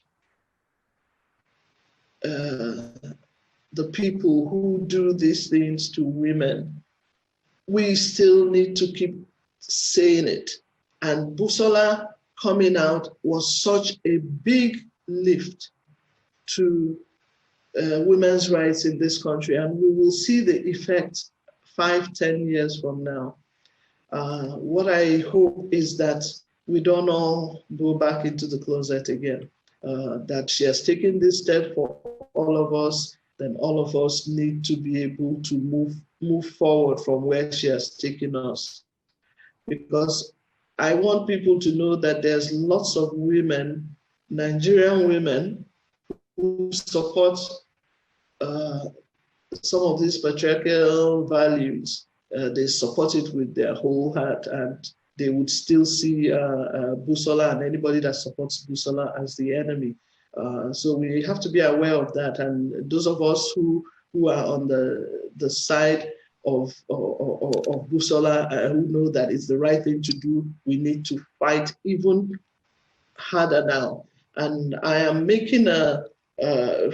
the people who do these things to women, we still need to keep saying it. And Busola coming out was such a big lift to women's rights in this country, and we will see the effect 5-10 years from now. What I hope is that we don't all go back into the closet again, that she has taken this step for all of us, then all of us need to be able to move forward from where she has taken us. Because I want people to know that there's lots of women, Nigerian women, who support some of these patriarchal values. They support it with their whole heart, and they would still see Busola and anybody that supports Busola as the enemy. So we have to be aware of that. And those of us who are on the side of Busola, who know that it's the right thing to do, we need to fight even harder now. And I am making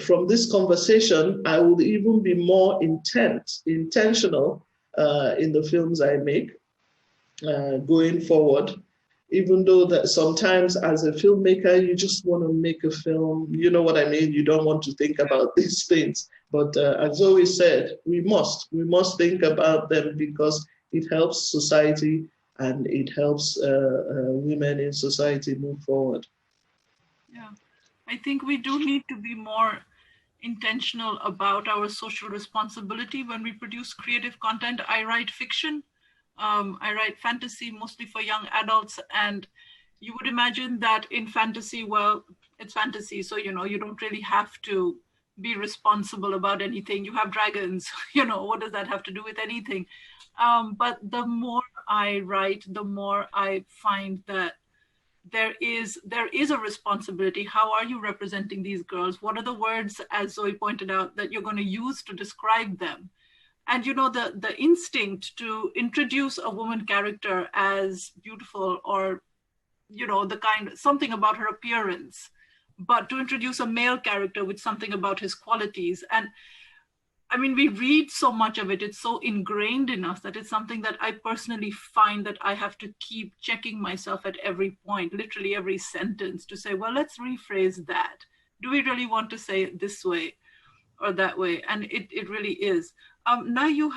from this conversation, I will even be more intentional in the films I make going forward. Even though that sometimes as a filmmaker, you just want to make a film, you know what I mean? You don't want to think about these things. But as Zoe said, we must think about them, because it helps society and it helps women in society move forward. Yeah, I think we do need to be more intentional about our social responsibility when we produce creative content. I write fiction. I write fantasy mostly for young adults, and you would imagine that in fantasy, well, it's fantasy, so you don't really have to be responsible about anything. You have dragons, what does that have to do with anything? But the more I write, the more I find that there is a responsibility. How are you representing these girls? What are the words, as Zoe pointed out, that you're going to use to describe them? And the instinct to introduce a woman character as beautiful, or something about her appearance, but to introduce a male character with something about his qualities. And I mean, we read so much of it, it's so ingrained in us that it's something that I personally find that I have to keep checking myself at every point, literally every sentence, to say, well, let's rephrase that. Do we really want to say it this way or that way? And it really is. Now you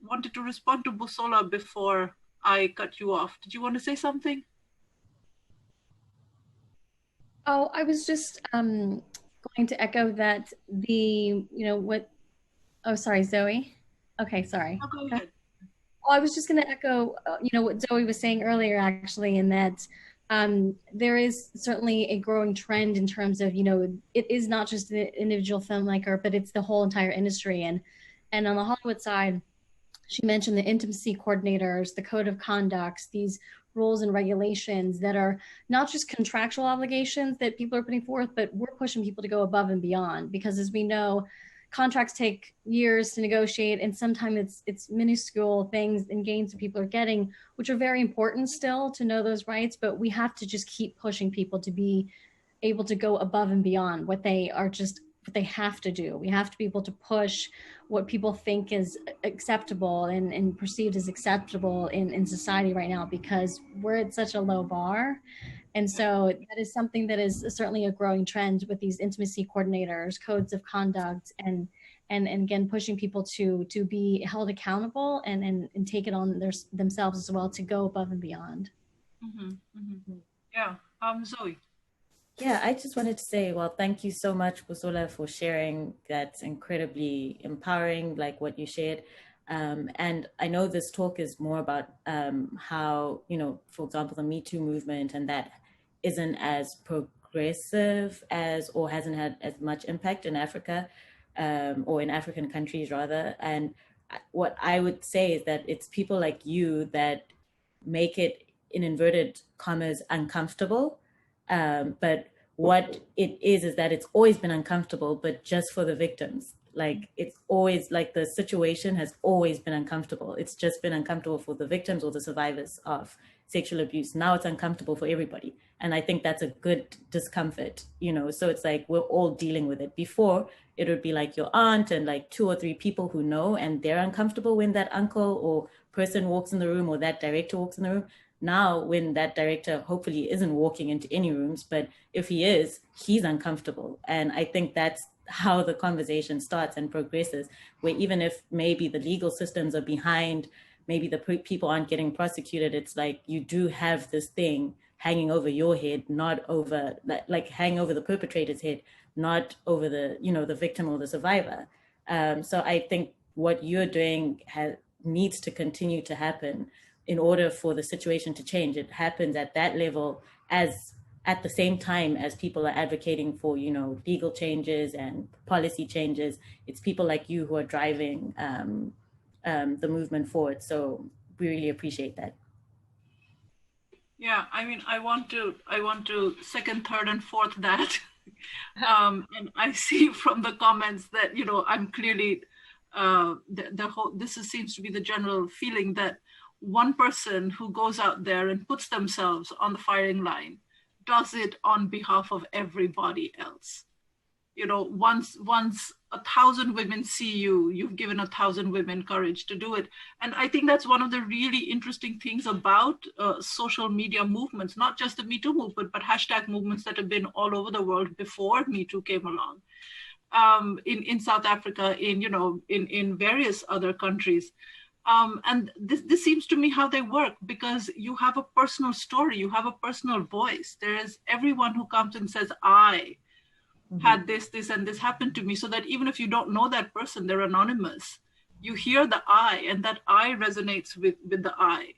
wanted to respond to Busola before I cut you off. Did you want to say something? Oh, I was just going to echo that oh, sorry, Zoe. Okay, sorry. Oh, go ahead. Well, I was just going to echo, what Zoe was saying earlier, actually, in that there is certainly a growing trend in terms of, it is not just the individual filmmaker, but it's the whole entire industry. And on the Hollywood side, she mentioned the intimacy coordinators, the code of conducts, these rules and regulations that are not just contractual obligations that people are putting forth, but we're pushing people to go above and beyond, because as we know, contracts take years to negotiate, and sometimes it's minuscule things and gains that people are getting, which are very important still to know those rights. But we have to just keep pushing people to be able to go above and beyond what they have to do. We have to be able to push what people think is acceptable and perceived as acceptable in society right now, because we're at such a low bar. And so that is something that is certainly a growing trend with these intimacy coordinators, codes of conduct, and again, pushing people to be held accountable and take it on themselves as well to go above and beyond. Mm-hmm, mm-hmm. Yeah, Zoe. Yeah, I just wanted to say, well, thank you so much, Busola, for sharing. That's incredibly empowering, like what you shared. And I know this talk is more about how, for example, the Me Too movement, and that isn't as progressive as, or hasn't had as much impact in Africa, or in African countries rather. And what I would say is that it's people like you that make it, in inverted commas, uncomfortable. But what it is that it's always been uncomfortable, but just for the victims. Like, it's always like the situation has always been uncomfortable. It's just been uncomfortable for the victims or the survivors of sexual abuse. Now it's uncomfortable for everybody. And I think that's a good discomfort, so it's like we're all dealing with it. Before, it would be like your aunt and like 2 or 3 people who know, and they're uncomfortable when that uncle or person walks in the room, or that director walks in the room. Now, when that director hopefully isn't walking into any rooms, but if he is, he's uncomfortable. And I think that's how the conversation starts and progresses, where even if maybe the legal systems are behind, maybe the people aren't getting prosecuted, it's like you do have this thing hanging over your head, not over, like hanging over the perpetrator's head, not over the, the victim or the survivor. So I think what you're doing needs to continue to happen in order for the situation to change. It happens at that level, as at the same time as people are advocating for, legal changes and policy changes. It's people like you who are driving the movement forward. So we really appreciate that. Yeah, I mean, I want to second, third, and fourth that. And I see from the comments that, I'm clearly, this seems to be the general feeling that one person who goes out there and puts themselves on the firing line does it on behalf of everybody else. Once 1,000 women see you, you've given 1,000 women courage to do it. And I think that's one of the really interesting things about social media movements, not just the Me Too movement, but hashtag movements that have been all over the world before Me Too came along. In South Africa, in various other countries. And this seems to me how they work, because you have a personal story, you have a personal voice. There is everyone who comes and says, I had this, and this happened to me, so that even if you don't know that person, they're anonymous. You hear the I, and that I resonates with the I,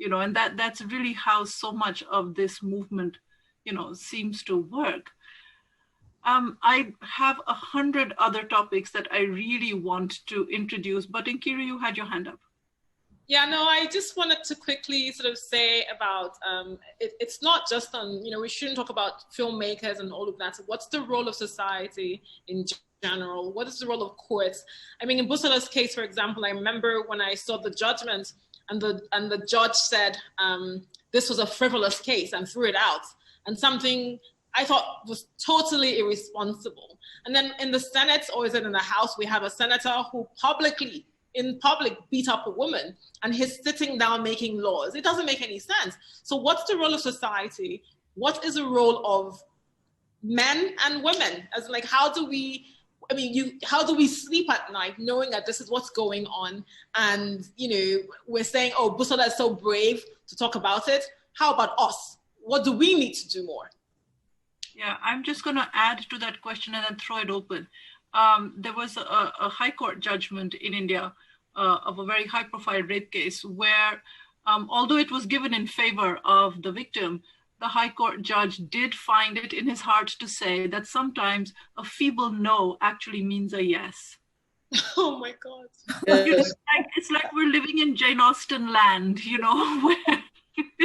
and that's really how so much of this movement, seems to work. I have 100 other topics that I really want to introduce, but Nkiru, you had your hand up. Yeah, no, I just wanted to quickly sort of say about, it's not just on, we shouldn't talk about filmmakers and all of that. So what's the role of society in general? What is the role of courts? I mean, in Busola's case, for example, I remember when I saw the judgment and the judge said this was a frivolous case and threw it out, and something I thought was totally irresponsible. And then in the Senate, or is it in the House, we have a senator who in public beat up a woman, and he's sitting down making laws. It doesn't make any sense. So what's the role of society? What is the role of men and women? As like, how do we sleep at night knowing that this is what's going on? And, we're saying, oh, Busola is so brave to talk about it. How about us? What do we need to do more? Yeah, I'm just going to add to that question and then throw it open. There was a high court judgment in India of a very high profile rape case where, although it was given in favor of the victim, the high court judge did find it in his heart to say that sometimes a feeble no actually means a yes. Oh my God. Yes. It's like we're living in Jane Austen land, where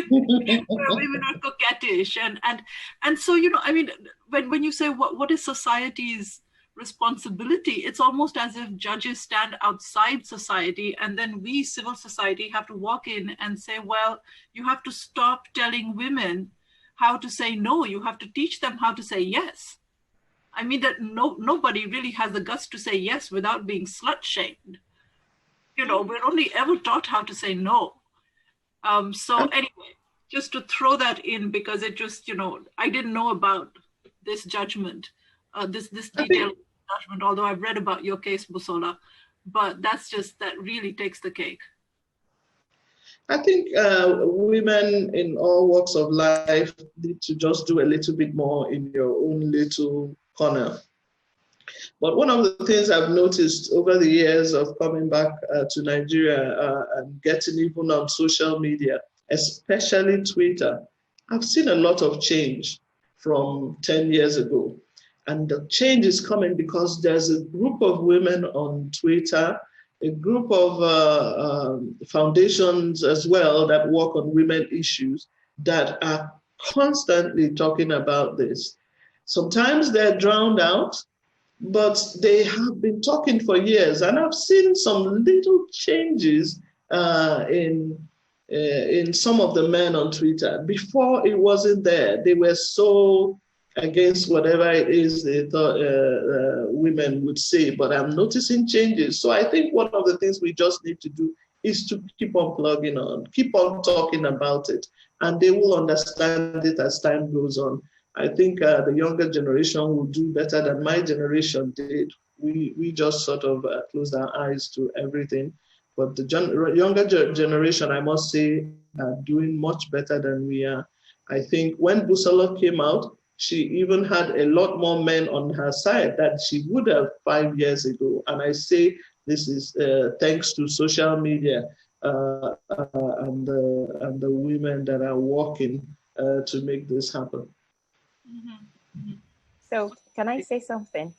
where women are coquettish and so, I mean, when you say what is society's responsibility. It's almost as if judges stand outside society, and then we, civil society, have to walk in and say, well, you have to stop telling women how to say no. You have to teach them how to say yes. I mean, that nobody really has the guts to say yes without being slut-shamed. You know, we're only ever taught how to say no. So anyway, just to throw that in, because it just, you know, I didn't know about this judgment, this detailed judgment, although I've read about your case, Busola, but that really takes the cake. I think women in all walks of life need to just do a little bit more in your own little corner. But one of the things I've noticed over the years of coming back to Nigeria and getting even on social media, especially Twitter, I've seen a lot of change from 10 years ago. And the change is coming because there's a group of women on Twitter, a group of foundations as well that work on women issues that are constantly talking about this. Sometimes they're drowned out, but they have been talking for years. And I've seen some little changes in some of the men on Twitter. Before it wasn't there. They were so against whatever it is they thought women would say, but I'm noticing changes. So I think one of the things we just need to do is to keep on plugging on, keep on talking about it, and they will understand it as time goes on. I think the younger generation will do better than my generation did. We just sort of closed our eyes to everything. But the younger generation, I must say, are doing much better than we are. I think when Busola came out, she even had a lot more men on her side than she would have 5 years ago. And I say this is thanks to social media and the women that are working to make this happen. So can I say something?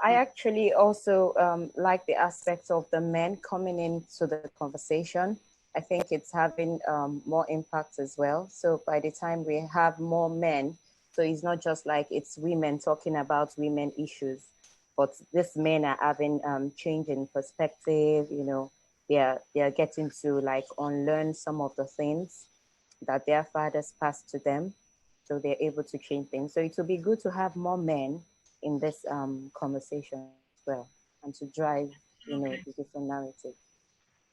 I actually also like the aspects of the men coming into the conversation. I think it's having more impact as well. So by the time we have more men, so it's not just like it's women talking about women issues, but these men are having change in perspective, you know, they are getting to like unlearn some of the things that their fathers passed to them. So they're able to change things. So it will be good to have more men in this conversation as well, and to drive, you know, the different narrative.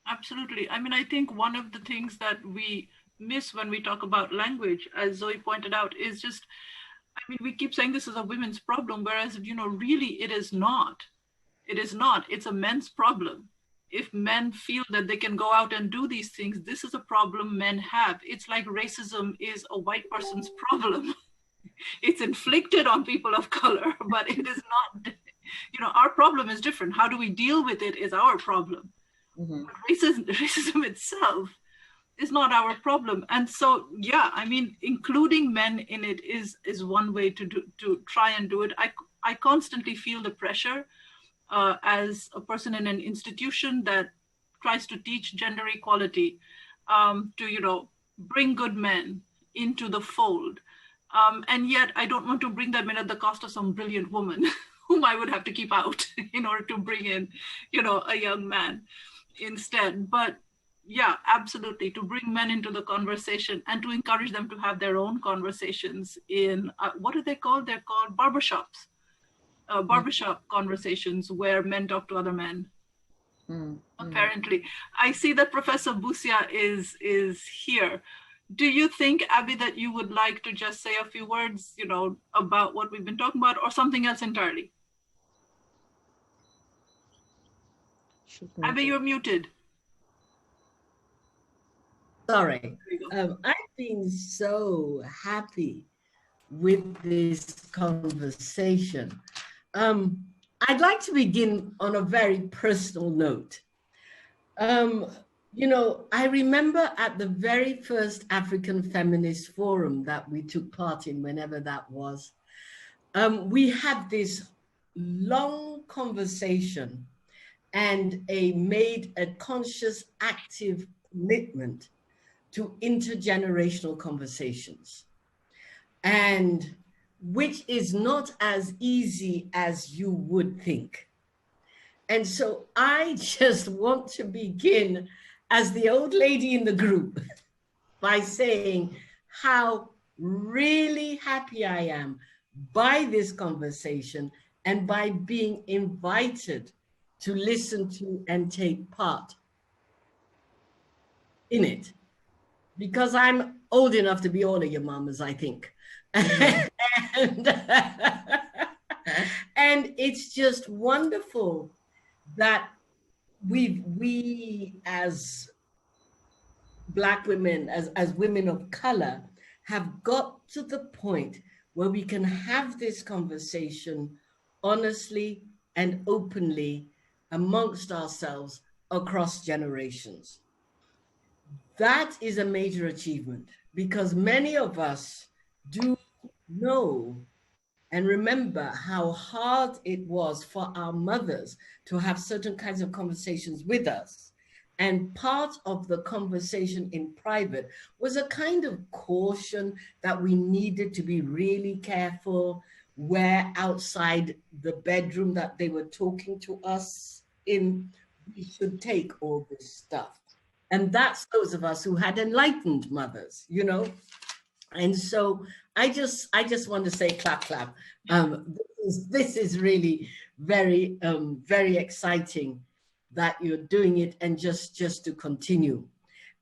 Absolutely. I mean, I think one of the things that we miss when we talk about language, as Zoe pointed out, is just, I mean, we keep saying this is a women's problem, whereas, you know, really it is not. It is not. It's a men's problem. If men feel that they can go out and do these things, this is a problem men have. It's like racism is a white person's problem. It's inflicted on people of color, but it is not, you know, our problem is different. How do we deal with it is our problem. Mm-hmm. Racism itself is not our problem. And so, yeah, I mean, including men in it is one way to try and do it. I constantly feel the pressure as a person in an institution that tries to teach gender equality to, you know, bring good men into the fold. And yet I don't want to bring them in at the cost of some brilliant woman whom I would have to keep out in order to bring in, you know, a young man instead. But yeah, absolutely, to bring men into the conversation and to encourage them to have their own conversations in, what are they called? They're called barbershops. Barbershop conversations where men talk to other men. Apparently. I see that Professor Busia is here. Do you think, Abby, that you would like to just say a few words, you know, about what we've been talking about, or something else entirely? Abby, you're muted. Sorry. I've been so happy with this conversation. I'd like to begin on a very personal note. You know, I remember at the very first African Feminist Forum that we took part in, whenever that was, we had this long conversation and made a conscious, active commitment to intergenerational conversations. And which is not as easy as you would think. And so I just want to begin as the old lady in the group by saying how really happy I am by this conversation and by being invited to listen to and take part in it. Because I'm old enough to be all of your mamas, I think. and it's just wonderful that we as Black women, as women of color, have got to the point where we can have this conversation honestly and openly amongst ourselves across generations. That is a major achievement because many of us do know and remember how hard it was for our mothers to have certain kinds of conversations with us. And part of the conversation in private was a kind of caution that we needed to be really careful where outside the bedroom that they were talking to us in, we should take all this stuff. And that's those of us who had enlightened mothers, you know? And so I just want to say clap, clap. This is really very, very exciting that you're doing it and just to continue.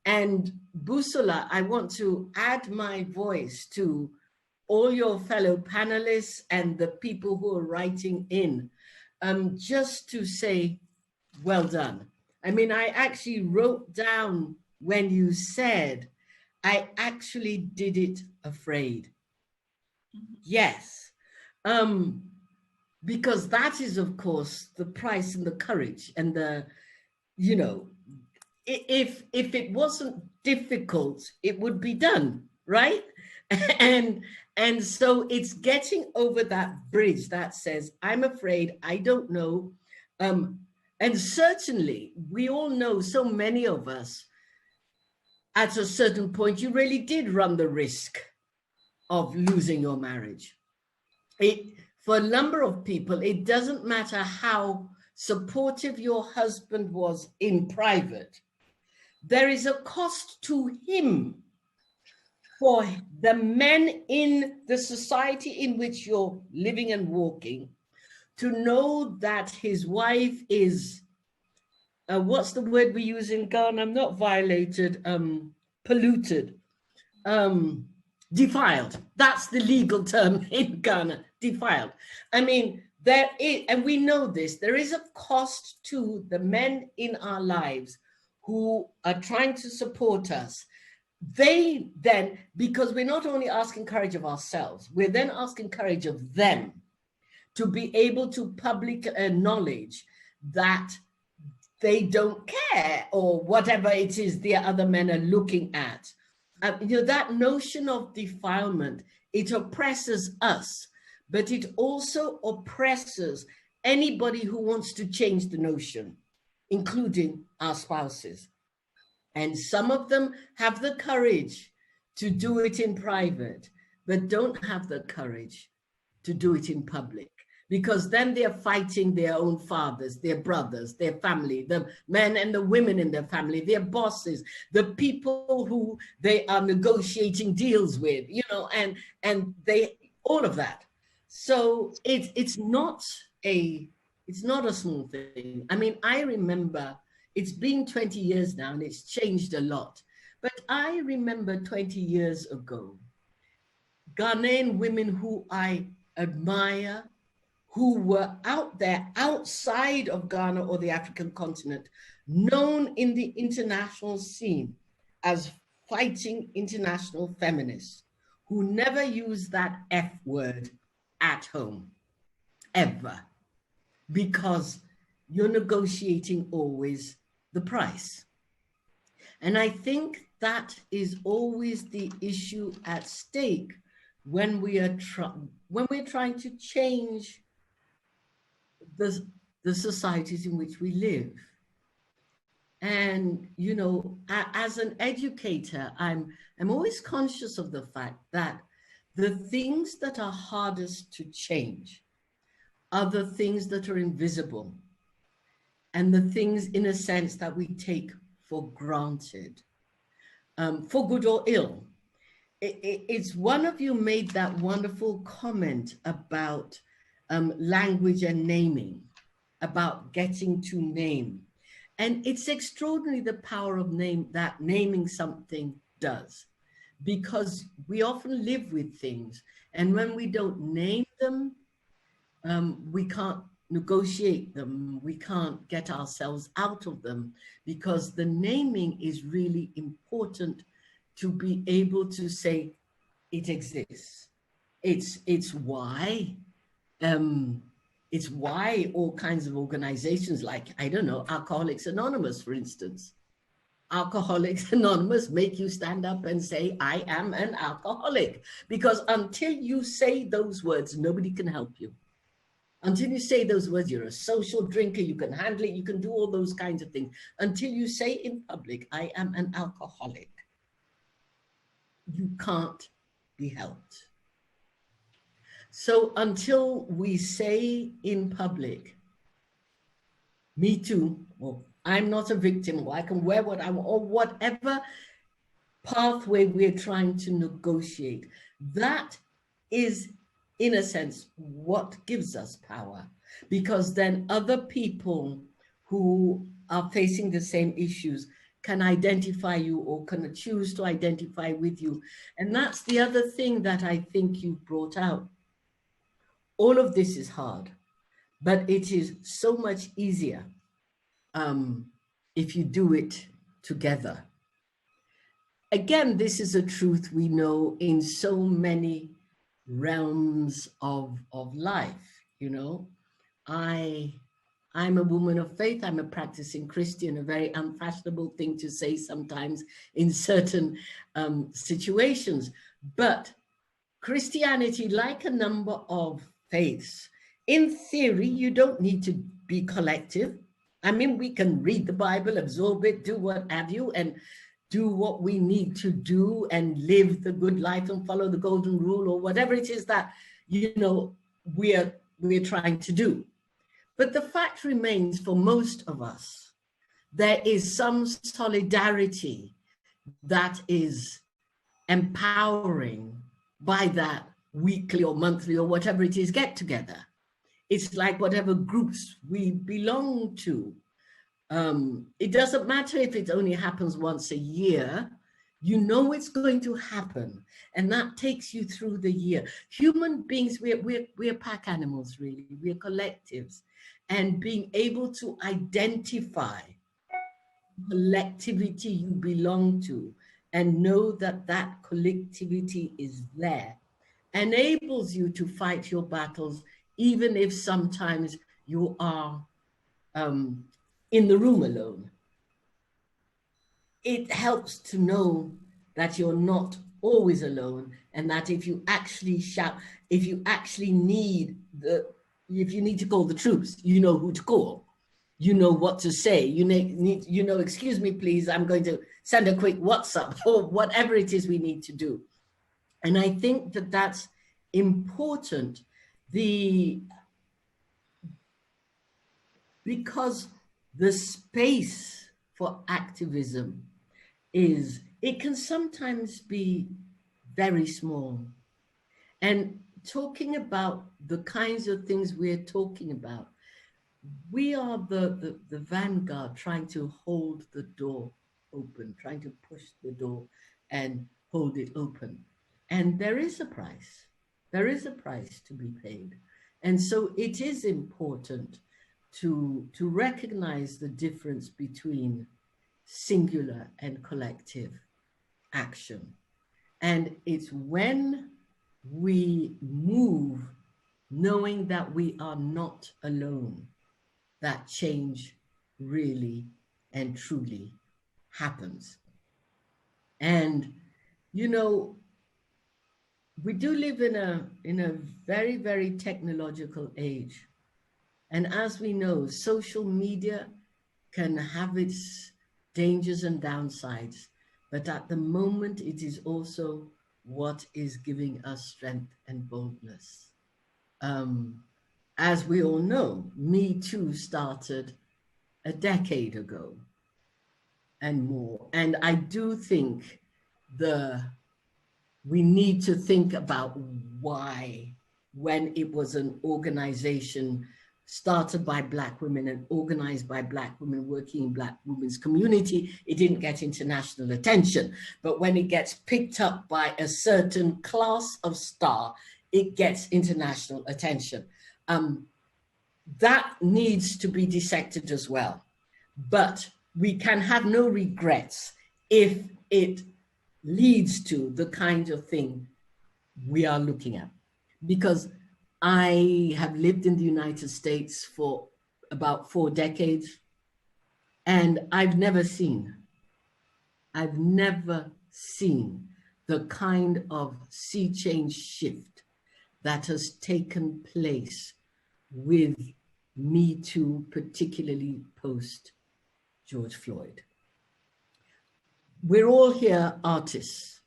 And Busola, I want to add my voice to all your fellow panelists and the people who are writing in, just to say, well done. I mean, I actually wrote down when you said, I actually did it afraid. Yes, because that is, of course, the price and the courage and the, you know, if it wasn't difficult, it would be done, right? And so it's getting over that bridge that says, I'm afraid, I don't know. And certainly, we all know, so many of us, at a certain point, you really did run the risk of losing your marriage. For a number of people, it doesn't matter how supportive your husband was in private. There is a cost to him for the men in the society in which you're living and walking to know that his wife is, what's the word we use in Ghana? I'm not violated, polluted, defiled. That's the legal term in Ghana, defiled. I mean, there is, and we know this, there is a cost to the men in our lives who are trying to support us. They then, because we're not only asking courage of ourselves, we're then asking courage of them to be able to publicly acknowledge that they don't care or whatever it is the other men are looking at. You know, that notion of defilement, it oppresses us, but it also oppresses anybody who wants to change the notion, including our spouses. And some of them have the courage to do it in private, but don't have the courage to do it in public, because then they're fighting their own fathers, their brothers, their family, the men and the women in their family, their bosses, the people who they are negotiating deals with, you know, and they, all of that. So it's not a small thing. I mean, I remember, it's been 20 years now and it's changed a lot, but I remember 20 years ago, Ghanaian women who I admire, who were out there outside of Ghana or the African continent, known in the international scene as fighting international feminists, who never used that F word at home, ever, because you're negotiating always the price. And I think that is always the issue at stake when we're trying to change the societies in which we live. And, you know, as an educator, I'm always conscious of the fact that the things that are hardest to change are the things that are invisible and the things, in a sense, that we take for granted, for good or ill. It's one of you made that wonderful comment about language and naming, about getting to name. And it's extraordinary the power of that naming something does, because we often live with things. And when we don't name them, we can't negotiate them. We can't get ourselves out of them, because the naming is really important to be able to say it exists. It's why all kinds of organizations like, I don't know, Alcoholics Anonymous, for instance. Alcoholics Anonymous make you stand up and say, I am an alcoholic, because until you say those words, nobody can help you. Until you say those words, you're a social drinker, you can handle it, you can do all those kinds of things. Until you say in public, I am an alcoholic, you can't be helped. So until we say in public, me too, or I'm not a victim, or I can wear what I want, or whatever pathway we're trying to negotiate, that is, in a sense, what gives us power. Because then other people who are facing the same issues can identify you, or can choose to identify with you. And that's the other thing that I think you brought out. All of this is hard, but it is so much easier if you do it together. Again, this is a truth we know in so many realms of life. You know, I'm a woman of faith. I'm a practicing Christian, a very unfashionable thing to say sometimes in certain situations. But Christianity, like a number of faiths, in theory, you don't need to be collective. I mean, we can read the Bible, absorb it, do what have you, and do what we need to do and live the good life and follow the golden rule, or whatever it is that, you know, we're trying to do. But the fact remains, for most of us, there is some solidarity that is empowering by that weekly or monthly or whatever it is get together. It's like whatever groups we belong to. It doesn't matter if it only happens once a year, you know it's going to happen, and that takes you through the year. Human beings, we're pack animals, really. We're collectives, and being able to identify collectivity you belong to and know that that collectivity is there enables you to fight your battles, even if sometimes you are in the room alone. It helps to know that you're not always alone, and that if you actually shout, if you need to call the troops, you know who to call, you know what to say, you know, excuse me, please, I'm going to send a quick WhatsApp, or whatever it is we need to do. And I think that that's important, because the space for activism it can sometimes be very small. And talking about the kinds of things we're talking about, we are the vanguard trying to hold the door open, trying to push the door and hold it open. And there is a price. There is a price to be paid. And so it is important to recognize the difference between singular and collective action. And it's when we move knowing that we are not alone that change really and truly happens. And, you know, we do live in a very, very technological age. And as we know, social media can have its dangers and downsides, but at the moment it is also what is giving us strength and boldness. As we all know, Me Too started a decade ago and more. And I do think we need to think about why, when it was an organization started by Black women and organized by Black women working in Black women's community, it didn't get international attention. But when it gets picked up by a certain class of star, it gets international attention. That needs to be dissected as well. But we can have no regrets if it leads to the kind of thing we are looking at. Because I have lived in the United States for about 4 decades, and I've never seen the kind of sea change shift that has taken place with Me Too, particularly post George Floyd. We're all here artists,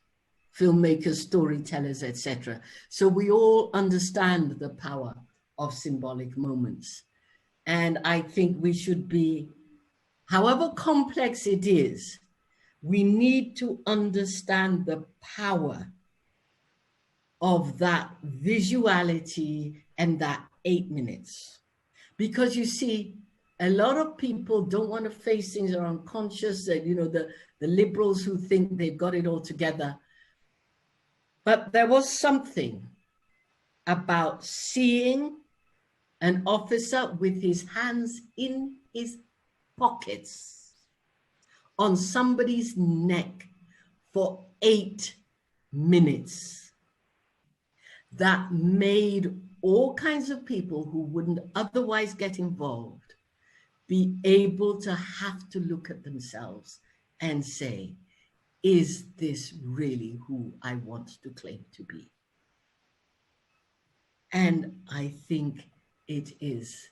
filmmakers, storytellers, etc. So we all understand the power of symbolic moments. And I think we should be, however complex it is, we need to understand the power of that visuality and that 8 minutes. Because you see, a lot of people don't want to face things, are unconscious, that, you know, the liberals who think they've got it all together. But there was something about seeing an officer with his hands in his pockets on somebody's neck for 8 minutes that made all kinds of people who wouldn't otherwise get involved be able to have to look at themselves and say, is this really who I want to claim to be? And I think it is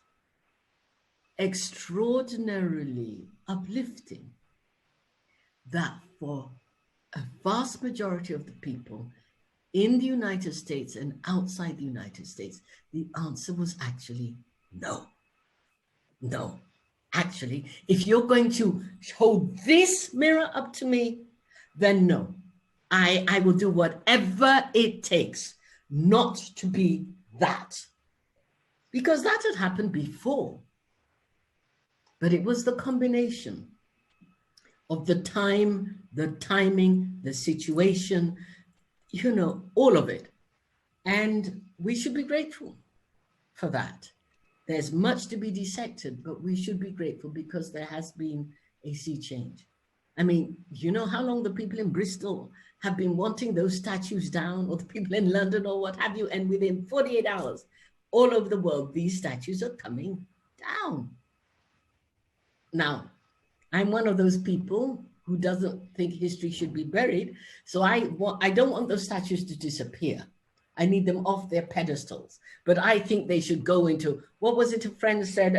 extraordinarily uplifting that for a vast majority of the people in the United States and outside the United States, the answer was actually no. No. Actually, if you're going to hold this mirror up to me, then no. I will do whatever it takes not to be that. Because that had happened before. But it was the combination of the time, the timing, the situation, you know, all of it. And we should be grateful for that. There's much to be dissected, but we should be grateful because there has been a sea change. I mean, you know how long the people in Bristol have been wanting those statues down, or the people in London or what have you, and within 48 hours, all over the world, these statues are coming down. Now, I'm one of those people who doesn't think history should be buried, so I don't want those statues to disappear. I need them off their pedestals. But I think they should go into, what was it a friend said,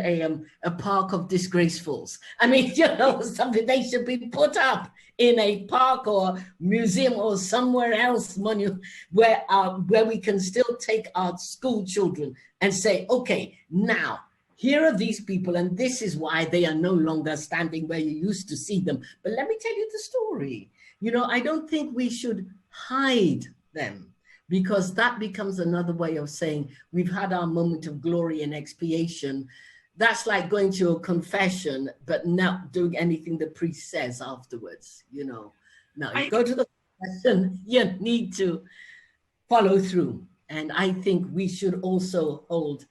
a park of disgracefuls. I mean, you know, something they should be put up in a park or museum or somewhere else, where we can still take our school children and say, okay, now, here are these people, and this is why they are no longer standing where you used to see them. But let me tell you the story. You know, I don't think we should hide them, because that becomes another way of saying we've had our moment of glory and expiation. That's like going to a confession, but not doing anything the priest says afterwards, you know. Now, you go to the confession, you need to follow through. And I think we should also hold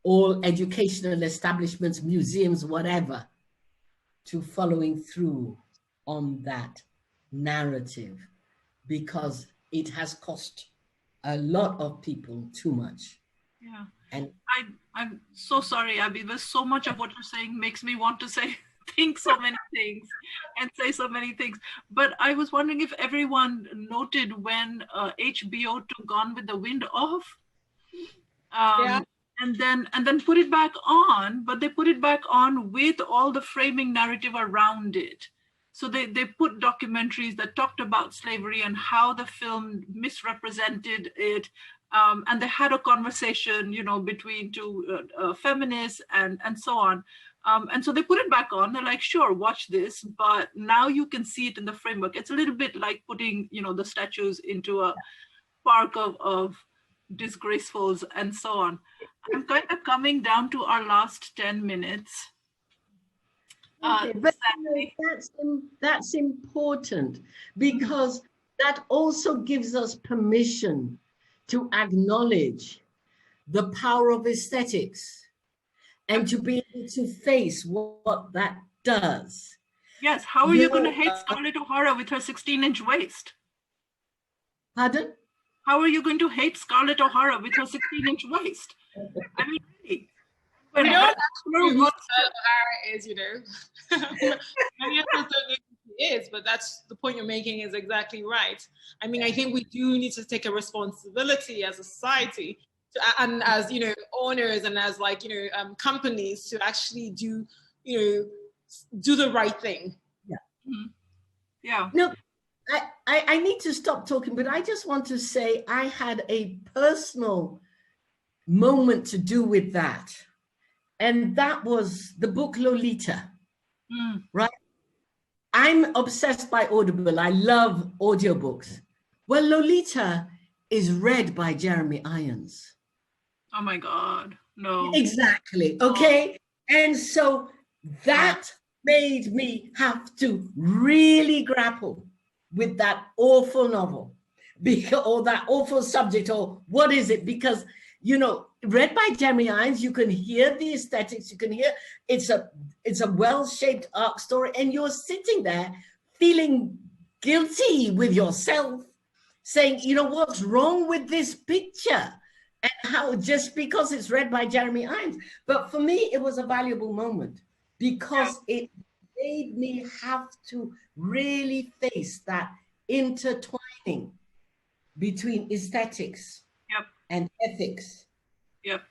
all educational establishments, museums, whatever, to following through on that narrative, because it has cost a lot of people too much. Yeah. And I'm so sorry, Abby. There's so much of what you're saying makes me want to think so many things and say so many things. But I was wondering if everyone noted when HBO took Gone with the Wind off. Yeah. And then put it back on, but they put it back on with all the framing narrative around it. So they put documentaries that talked about slavery and how the film misrepresented it. And they had a conversation, between two feminists and so on. And so they put it back on. They're like, sure, watch this, but now you can see it in the framework. It's a little bit like putting, the statues into a park of disgracefuls and so on. I'm kind of coming down to our last 10 minutes. Okay, but that's important, because that also gives us permission to acknowledge the power of aesthetics and to be able to face what that does. Yes, how are you going to hate Scarlett O'Hara with her 16-inch waist? Pardon? How are you going to hate Scarlett O'Hara with her 16-inch waist? I mean, really. We don't actually know what O'Hara is, Many of us don't know who she is, but that's the point you're making is exactly right. I mean, I think we do need to take a responsibility as a society and as, owners and as companies to actually do the right thing. Yeah. Mm-hmm. Yeah. No, I need to stop talking, but I just want to say I had a personal moment to do with that. And that was the book Lolita, right? I'm obsessed by Audible. I love audiobooks. Well, Lolita is read by Jeremy Irons. Oh my God, no. Exactly, okay? And so that made me have to really grapple with that awful novel, or that awful subject, or what is it? Because, read by Jeremy Irons, you can hear the aesthetics, you can hear it's a well-shaped arc story, and you're sitting there feeling guilty with yourself, saying, what's wrong with this picture? And how, just because it's read by Jeremy Irons. But for me, it was a valuable moment because it made me have to really face that intertwining between aesthetics and ethics. Yep,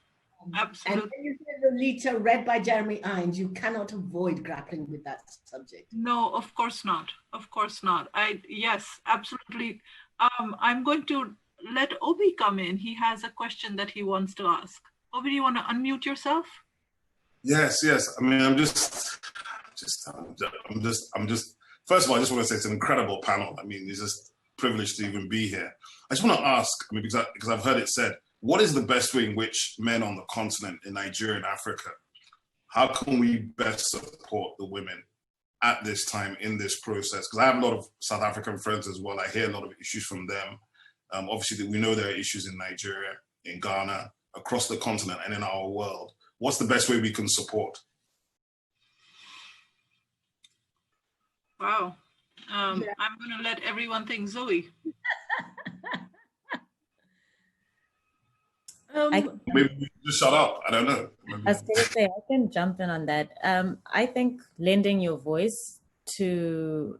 absolutely. And when you say Lolita read by Jeremy Irons, you cannot avoid grappling with that subject. No, of course not. Of course not. Yes, absolutely. I'm going to let Obi come in. He has a question that he wants to ask. Obi, do you want to unmute yourself? Yes. I mean, I'm just. First of all, I just want to say it's an incredible panel. I mean, it's just a privilege to even be here. I just want to ask, because I've heard it said, what is the best way in which men on the continent, in Nigeria and Africa, how can we best support the women at this time in this process? Because I have a lot of South African friends as well. I hear a lot of issues from them. Obviously, we know there are issues in Nigeria, in Ghana, across the continent, and in our world. What's the best way we can support? Wow. I'm going to let everyone think. Zoe. Maybe we just shut up. I don't know. I was going to say, I can jump in on that. I think lending your voice to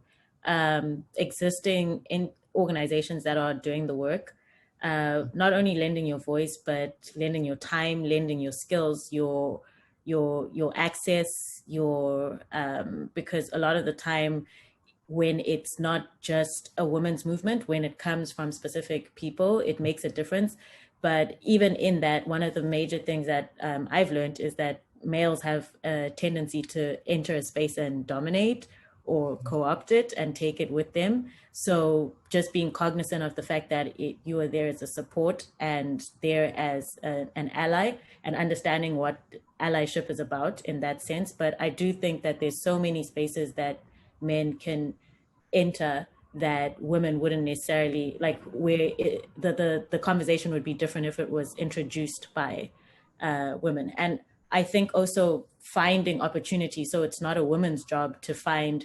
existing in organizations that are doing the work, not only lending your voice, but lending your time, lending your skills, your access, because a lot of the time when it's not just a women's movement, when it comes from specific people, it makes a difference. But even in that, one of the major things that I've learned is that males have a tendency to enter a space and dominate or co-opt it and take it with them. So just being cognizant of the fact that you are there as a support and there as an ally, and understanding what allyship is about in that sense. But I do think that there's so many spaces that men can enter that women wouldn't necessarily, like, where the conversation would be different if it was introduced by women. And I think also finding opportunities. So it's not a woman's job to find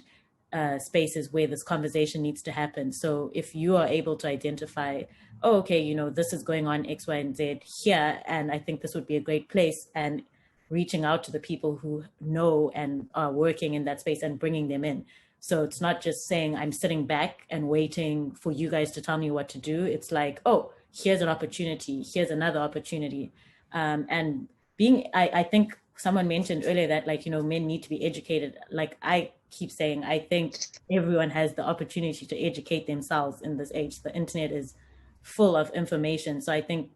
spaces where this conversation needs to happen. So if you are able to identify, oh, okay, this is going on X, Y, and Z here, and I think this would be a great place, and reaching out to the people who know and are working in that space and bringing them in. So it's not just saying I'm sitting back and waiting for you guys to tell me what to do. It's like, oh, here's an opportunity. Here's another opportunity. And I think someone mentioned earlier that, like, men need to be educated. Like I keep saying, I think everyone has the opportunity to educate themselves in this age. The internet is full of information. So I think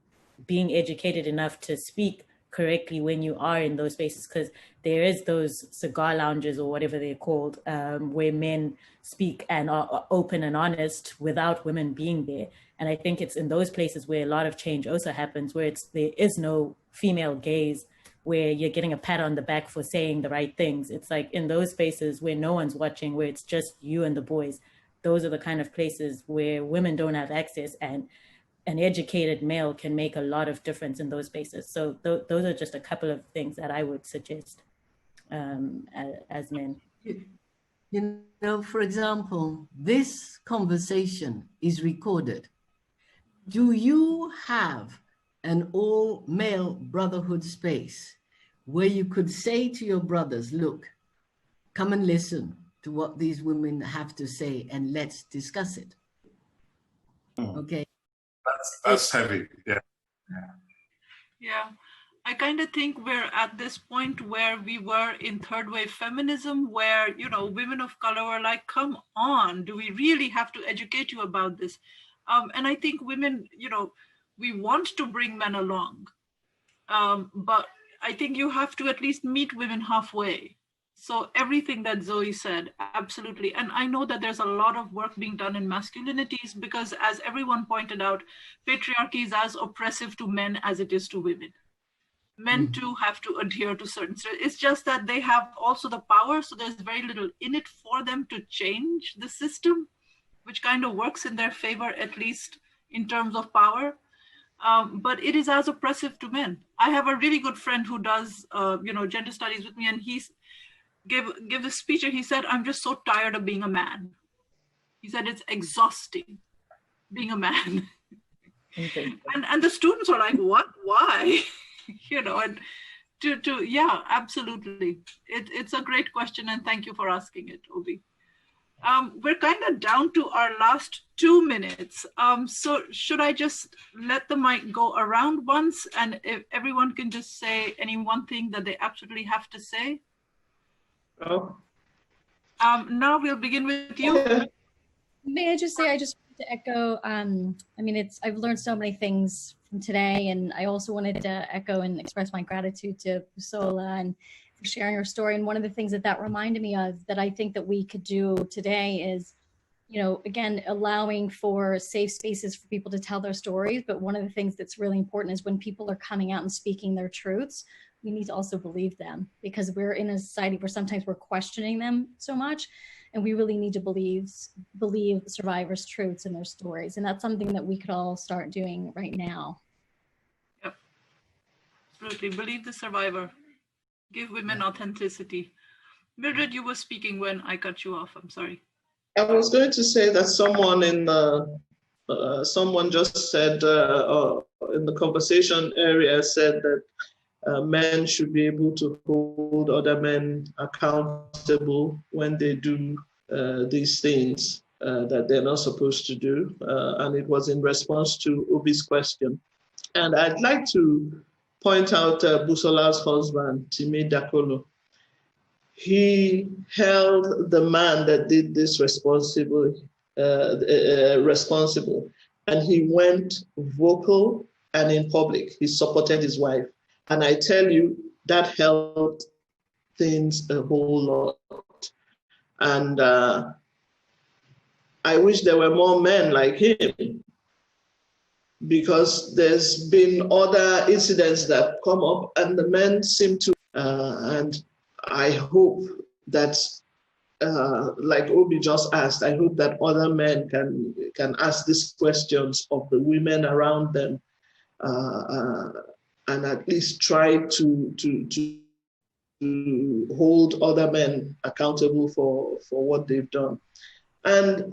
being educated enough to speak correctly when you are in those spaces, because there is those cigar lounges or whatever they're called, where men speak and are open and honest without women being there. And I think it's in those places where a lot of change also happens, where there is no female gaze, where you're getting a pat on the back for saying the right things. It's like in those spaces where no one's watching, where it's just you and the boys. Those are the kind of places where women don't have access, and an educated male can make a lot of difference in those spaces. So those are just a couple of things that I would suggest as men. For example, this conversation is recorded. Do you have an all-male brotherhood space where you could say to your brothers, look, come and listen to what these women have to say and let's discuss it? Okay. That's heavy. Yeah. I kind of think we're at this point where we were in third wave feminism, where, women of color were like, come on, do we really have to educate you about this? And I think women, we want to bring men along, but I think you have to at least meet women halfway. So everything that Zoe said, absolutely. And I know that there's a lot of work being done in masculinities, because as everyone pointed out, patriarchy is as oppressive to men as it is to women. Men too have to adhere to certain, it's just that they have also the power. So there's very little in it for them to change the system, which kind of works in their favor, at least in terms of power. But it is as oppressive to men. I have a really good friend who does, gender studies with me, and he's give a speech, and he said, I'm just so tired of being a man. He said, it's exhausting being a man. and the students are like, what, why? And yeah, absolutely. It's a great question, and thank you for asking it, Obi. We're kind of down to our last 2 minutes. So should I just let the mic go around once, and if everyone can just say any one thing that they absolutely have to say? Oh. Now we'll begin with you. May I just say, I just want to echo, I've learned so many things from today, and I also wanted to echo and express my gratitude to Busola and for sharing her story. And one of the things that reminded me of that I think that we could do today is, again, allowing for safe spaces for people to tell their stories. But one of the things that's really important is when people are coming out and speaking their truths, we need to also believe them, because we're in a society where sometimes we're questioning them so much, and we really need to believe the survivors' truths and their stories. And that's something that we could all start doing right now. Yep, absolutely. Believe the survivor. Give women authenticity. Mildred, you were speaking when I cut you off. I'm sorry. I was going to say that someone just said in the conversation area said that men should be able to hold other men accountable when they do these things that they're not supposed to do. And it was in response to Obi's question. And I'd like to point out Busola's husband, Timi Dakolo. He held the man that did this responsible, and he went vocal and in public. He supported his wife. And I tell you, that helped things a whole lot. And I wish there were more men like him, because there's been other incidents that come up and the men seem to, and I hope that, like Obi just asked, I hope that other men can ask these questions of the women around them, and at least try to hold other men accountable for what they've done. And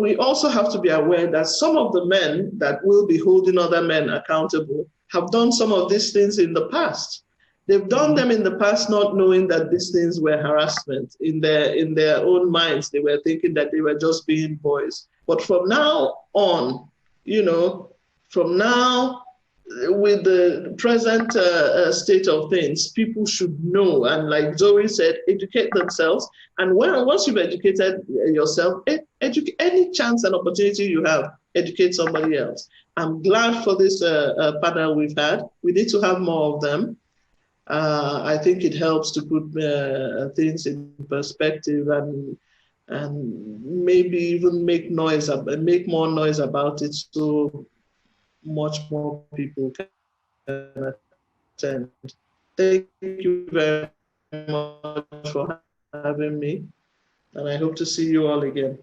we also have to be aware that some of the men that will be holding other men accountable have done some of these things in the past. They've done them in the past not knowing that these things were harassment. In their own minds, they were thinking that they were just being boys. But from now on, from now with the present state of things, people should know, and like Zoe said, educate themselves. And once you've educated yourself, any chance and opportunity you have, educate somebody else. I'm glad for this panel we've had. We need to have more of them. I think it helps to put things in perspective and maybe even make more noise about it, so much more people can attend. Thank you very much for having me, and I hope to see you all again.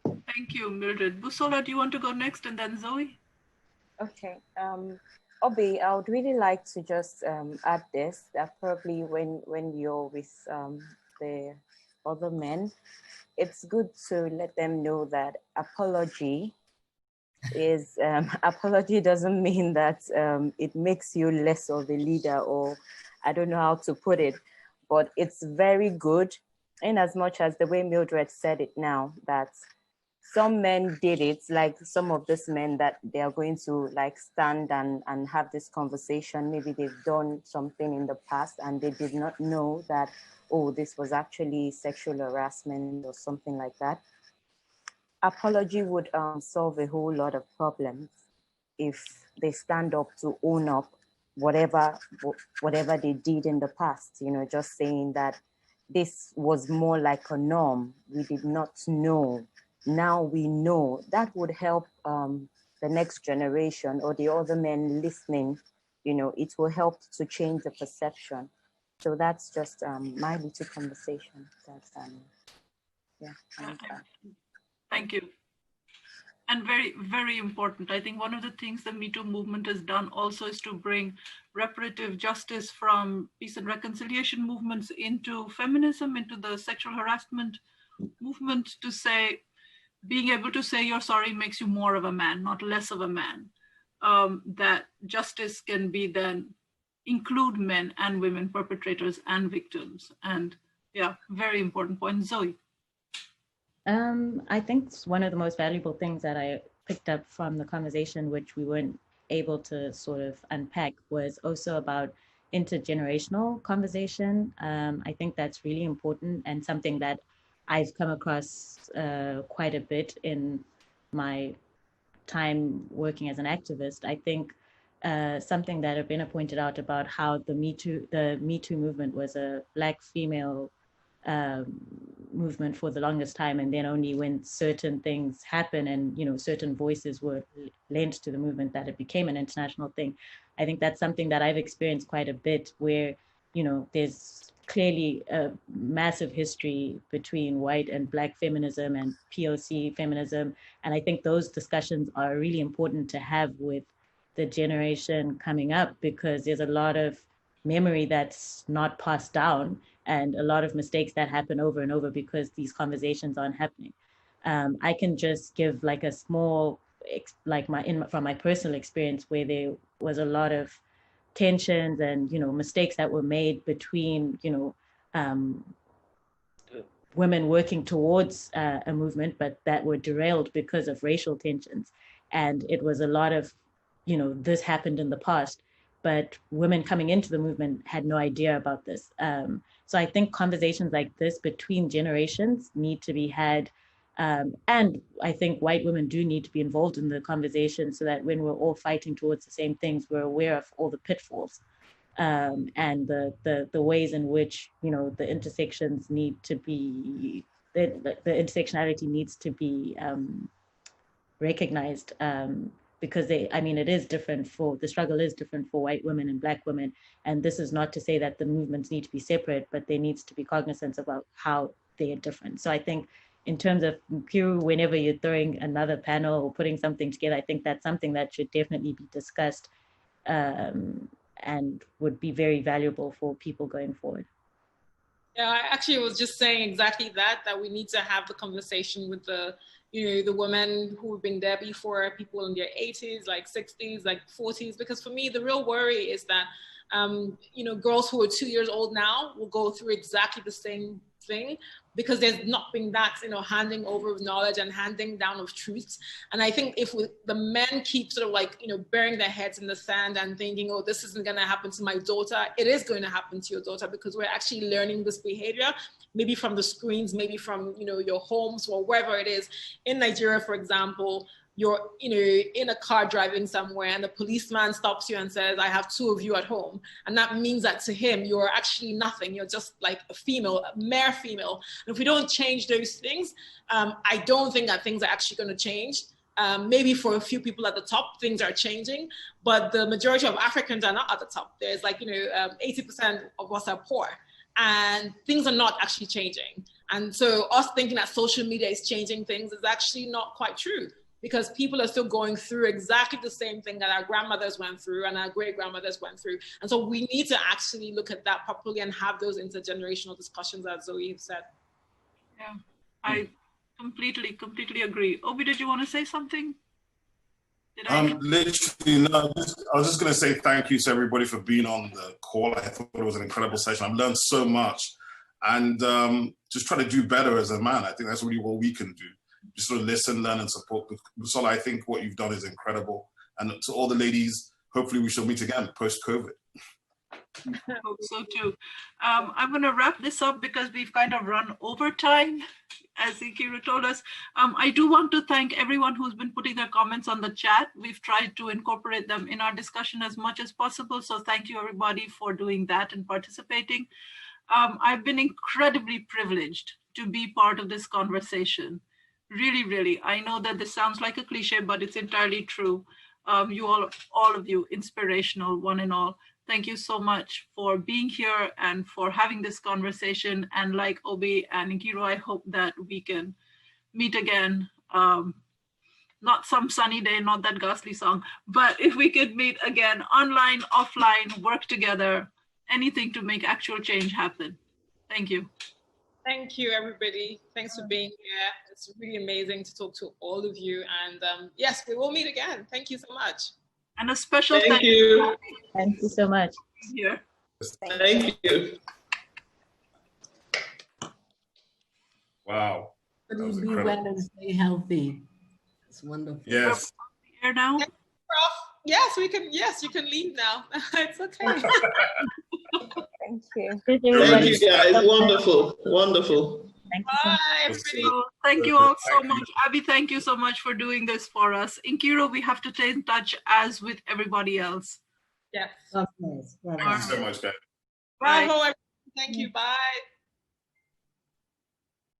Thank you, Mildred. Busola, do you want to go next, and then Zoe? Okay. Obi, I would really like to just add this, that probably when you're with the other men, it's good to let them know that apology doesn't mean that it makes you less of a leader, or I don't know how to put it, but it's very good in as much as the way Mildred said it now, that some men did it, like some of these men that they are going to like stand and have this conversation. Maybe they've done something in the past and they did not know that, oh, this was actually sexual harassment or something like that. Apology would solve a whole lot of problems if they stand up to own up whatever they did in the past, you know, just saying that this was more like a norm. We did not know. Now we know. That would help the next generation or the other men listening. You know, it will help to change the perception. So that's just my little conversation. That's Thank you. And very, very important. I think one of the things the Me Too movement has done also is to bring reparative justice from peace and reconciliation movements into feminism, into the sexual harassment movement, to say, being able to say you're sorry makes you more of a man, not less of a man. That justice can be then include men and women, perpetrators and victims. And yeah, very important point. Zoe. I think one of the most valuable things that I picked up from the conversation, which we weren't able to sort of unpack, was also about intergenerational conversation. I think that's really important and something that I've come across quite a bit in my time working as an activist. I think something that Abena pointed out about how the Me Too movement was a Black female movement for the longest time, and then only when certain things happen and, you know, certain voices were lent to the movement that it became an international thing. I think that's something that I've experienced quite a bit, where, you know, there's clearly a massive history between white and Black feminism and POC feminism, and I think those discussions are really important to have with the generation coming up, because there's a lot of memory that's not passed down and a lot of mistakes that happen over and over because these conversations aren't happening. I can just give like a small, like from my personal experience, where there was a lot of tensions and, you know, mistakes that were made between, you know, women working towards a movement, but that were derailed because of racial tensions. And it was a lot of, you know, this happened in the past, but women coming into the movement had no idea about this. So I think conversations like this between generations need to be had. And I think white women do need to be involved in the conversation, so that when we're all fighting towards the same things, we're aware of all the pitfalls and the ways in which, you know, the intersections need to be, the intersectionality needs to be recognized. Because it is different the struggle is different for white women and Black women. And this is not to say that the movements need to be separate, but there needs to be cognizance about how they are different. So I think in terms of Nkiru, whenever you're throwing another panel or putting something together, I think that's something that should definitely be discussed and would be very valuable for people going forward. Yeah, I actually was just saying exactly that we need to have the conversation with the women who've been there before, people in their 80s, like 60s, like 40s, because for me, the real worry is that, girls who are 2 years old now will go through exactly the same thing, because there's not been that, handing over of knowledge and handing down of truths. And I think if the men keep sort of like, burying their heads in the sand and thinking, oh, this isn't going to happen to my daughter, it is going to happen to your daughter, because we're actually learning this behavior, maybe from the screens, maybe from, your homes or wherever it is. In Nigeria, for example, you're in a car driving somewhere and the policeman stops you and says, I have 2 of you at home. And that means that to him, you're actually nothing. You're just like a female, a mere female. And if we don't change those things, I don't think that things are actually going to change. Maybe for a few people at the top, things are changing, but the majority of Africans are not at the top. There's 80% of us are poor, and things are not actually changing. And so us thinking that social media is changing things is actually not quite true, because people are still going through exactly the same thing that our grandmothers went through and our great-grandmothers went through. And so we need to actually look at that properly and have those intergenerational discussions, as Zoe said. Yeah, I completely agree. Obi, did you want to say something? Literally, no, I was just going to say thank you to everybody for being on the call. I thought it was an incredible session. I've learned so much, and just try to do better as a man. I think that's really what we can do. Just sort of listen, learn, and support. Busola, I think what you've done is incredible. And to all the ladies, hopefully we shall meet again post-COVID. I hope so too. I'm going to wrap this up because we've kind of run over time, as Nkiru told us. I do want to thank everyone who's been putting their comments on the chat. We've tried to incorporate them in our discussion as much as possible. So thank you everybody for doing that and participating. I've been incredibly privileged to be part of this conversation. Really, really. I know that this sounds like a cliche, but it's entirely true. You all of you, inspirational, one and all. Thank you so much for being here and for having this conversation. And like Obi and Nkiru, I hope that we can meet again. Not some sunny day, not that ghastly song, but if we could meet again, online, offline, work together, anything to make actual change happen. Thank you. Thank you, everybody. Thanks for being here. It's really amazing to talk to all of you. And yes, we will meet again. Thank you so much. And a special thank you. Thank you so much. Here. Thank you. Wow. Please be well and stay healthy. It's wonderful. Yes. Here now. Yes, we can. Yes, you can leave now. It's okay. Thank you. Thank you, guys. Wonderful. Wonderful. Bye, everybody. So, thank you all so much. Abby, thank you so much for doing this for us. Nkiru, we have to stay in touch as with everybody else. Yes. Of course. Thank you so much, guys. Bravo, everybody. Thank you. Bye.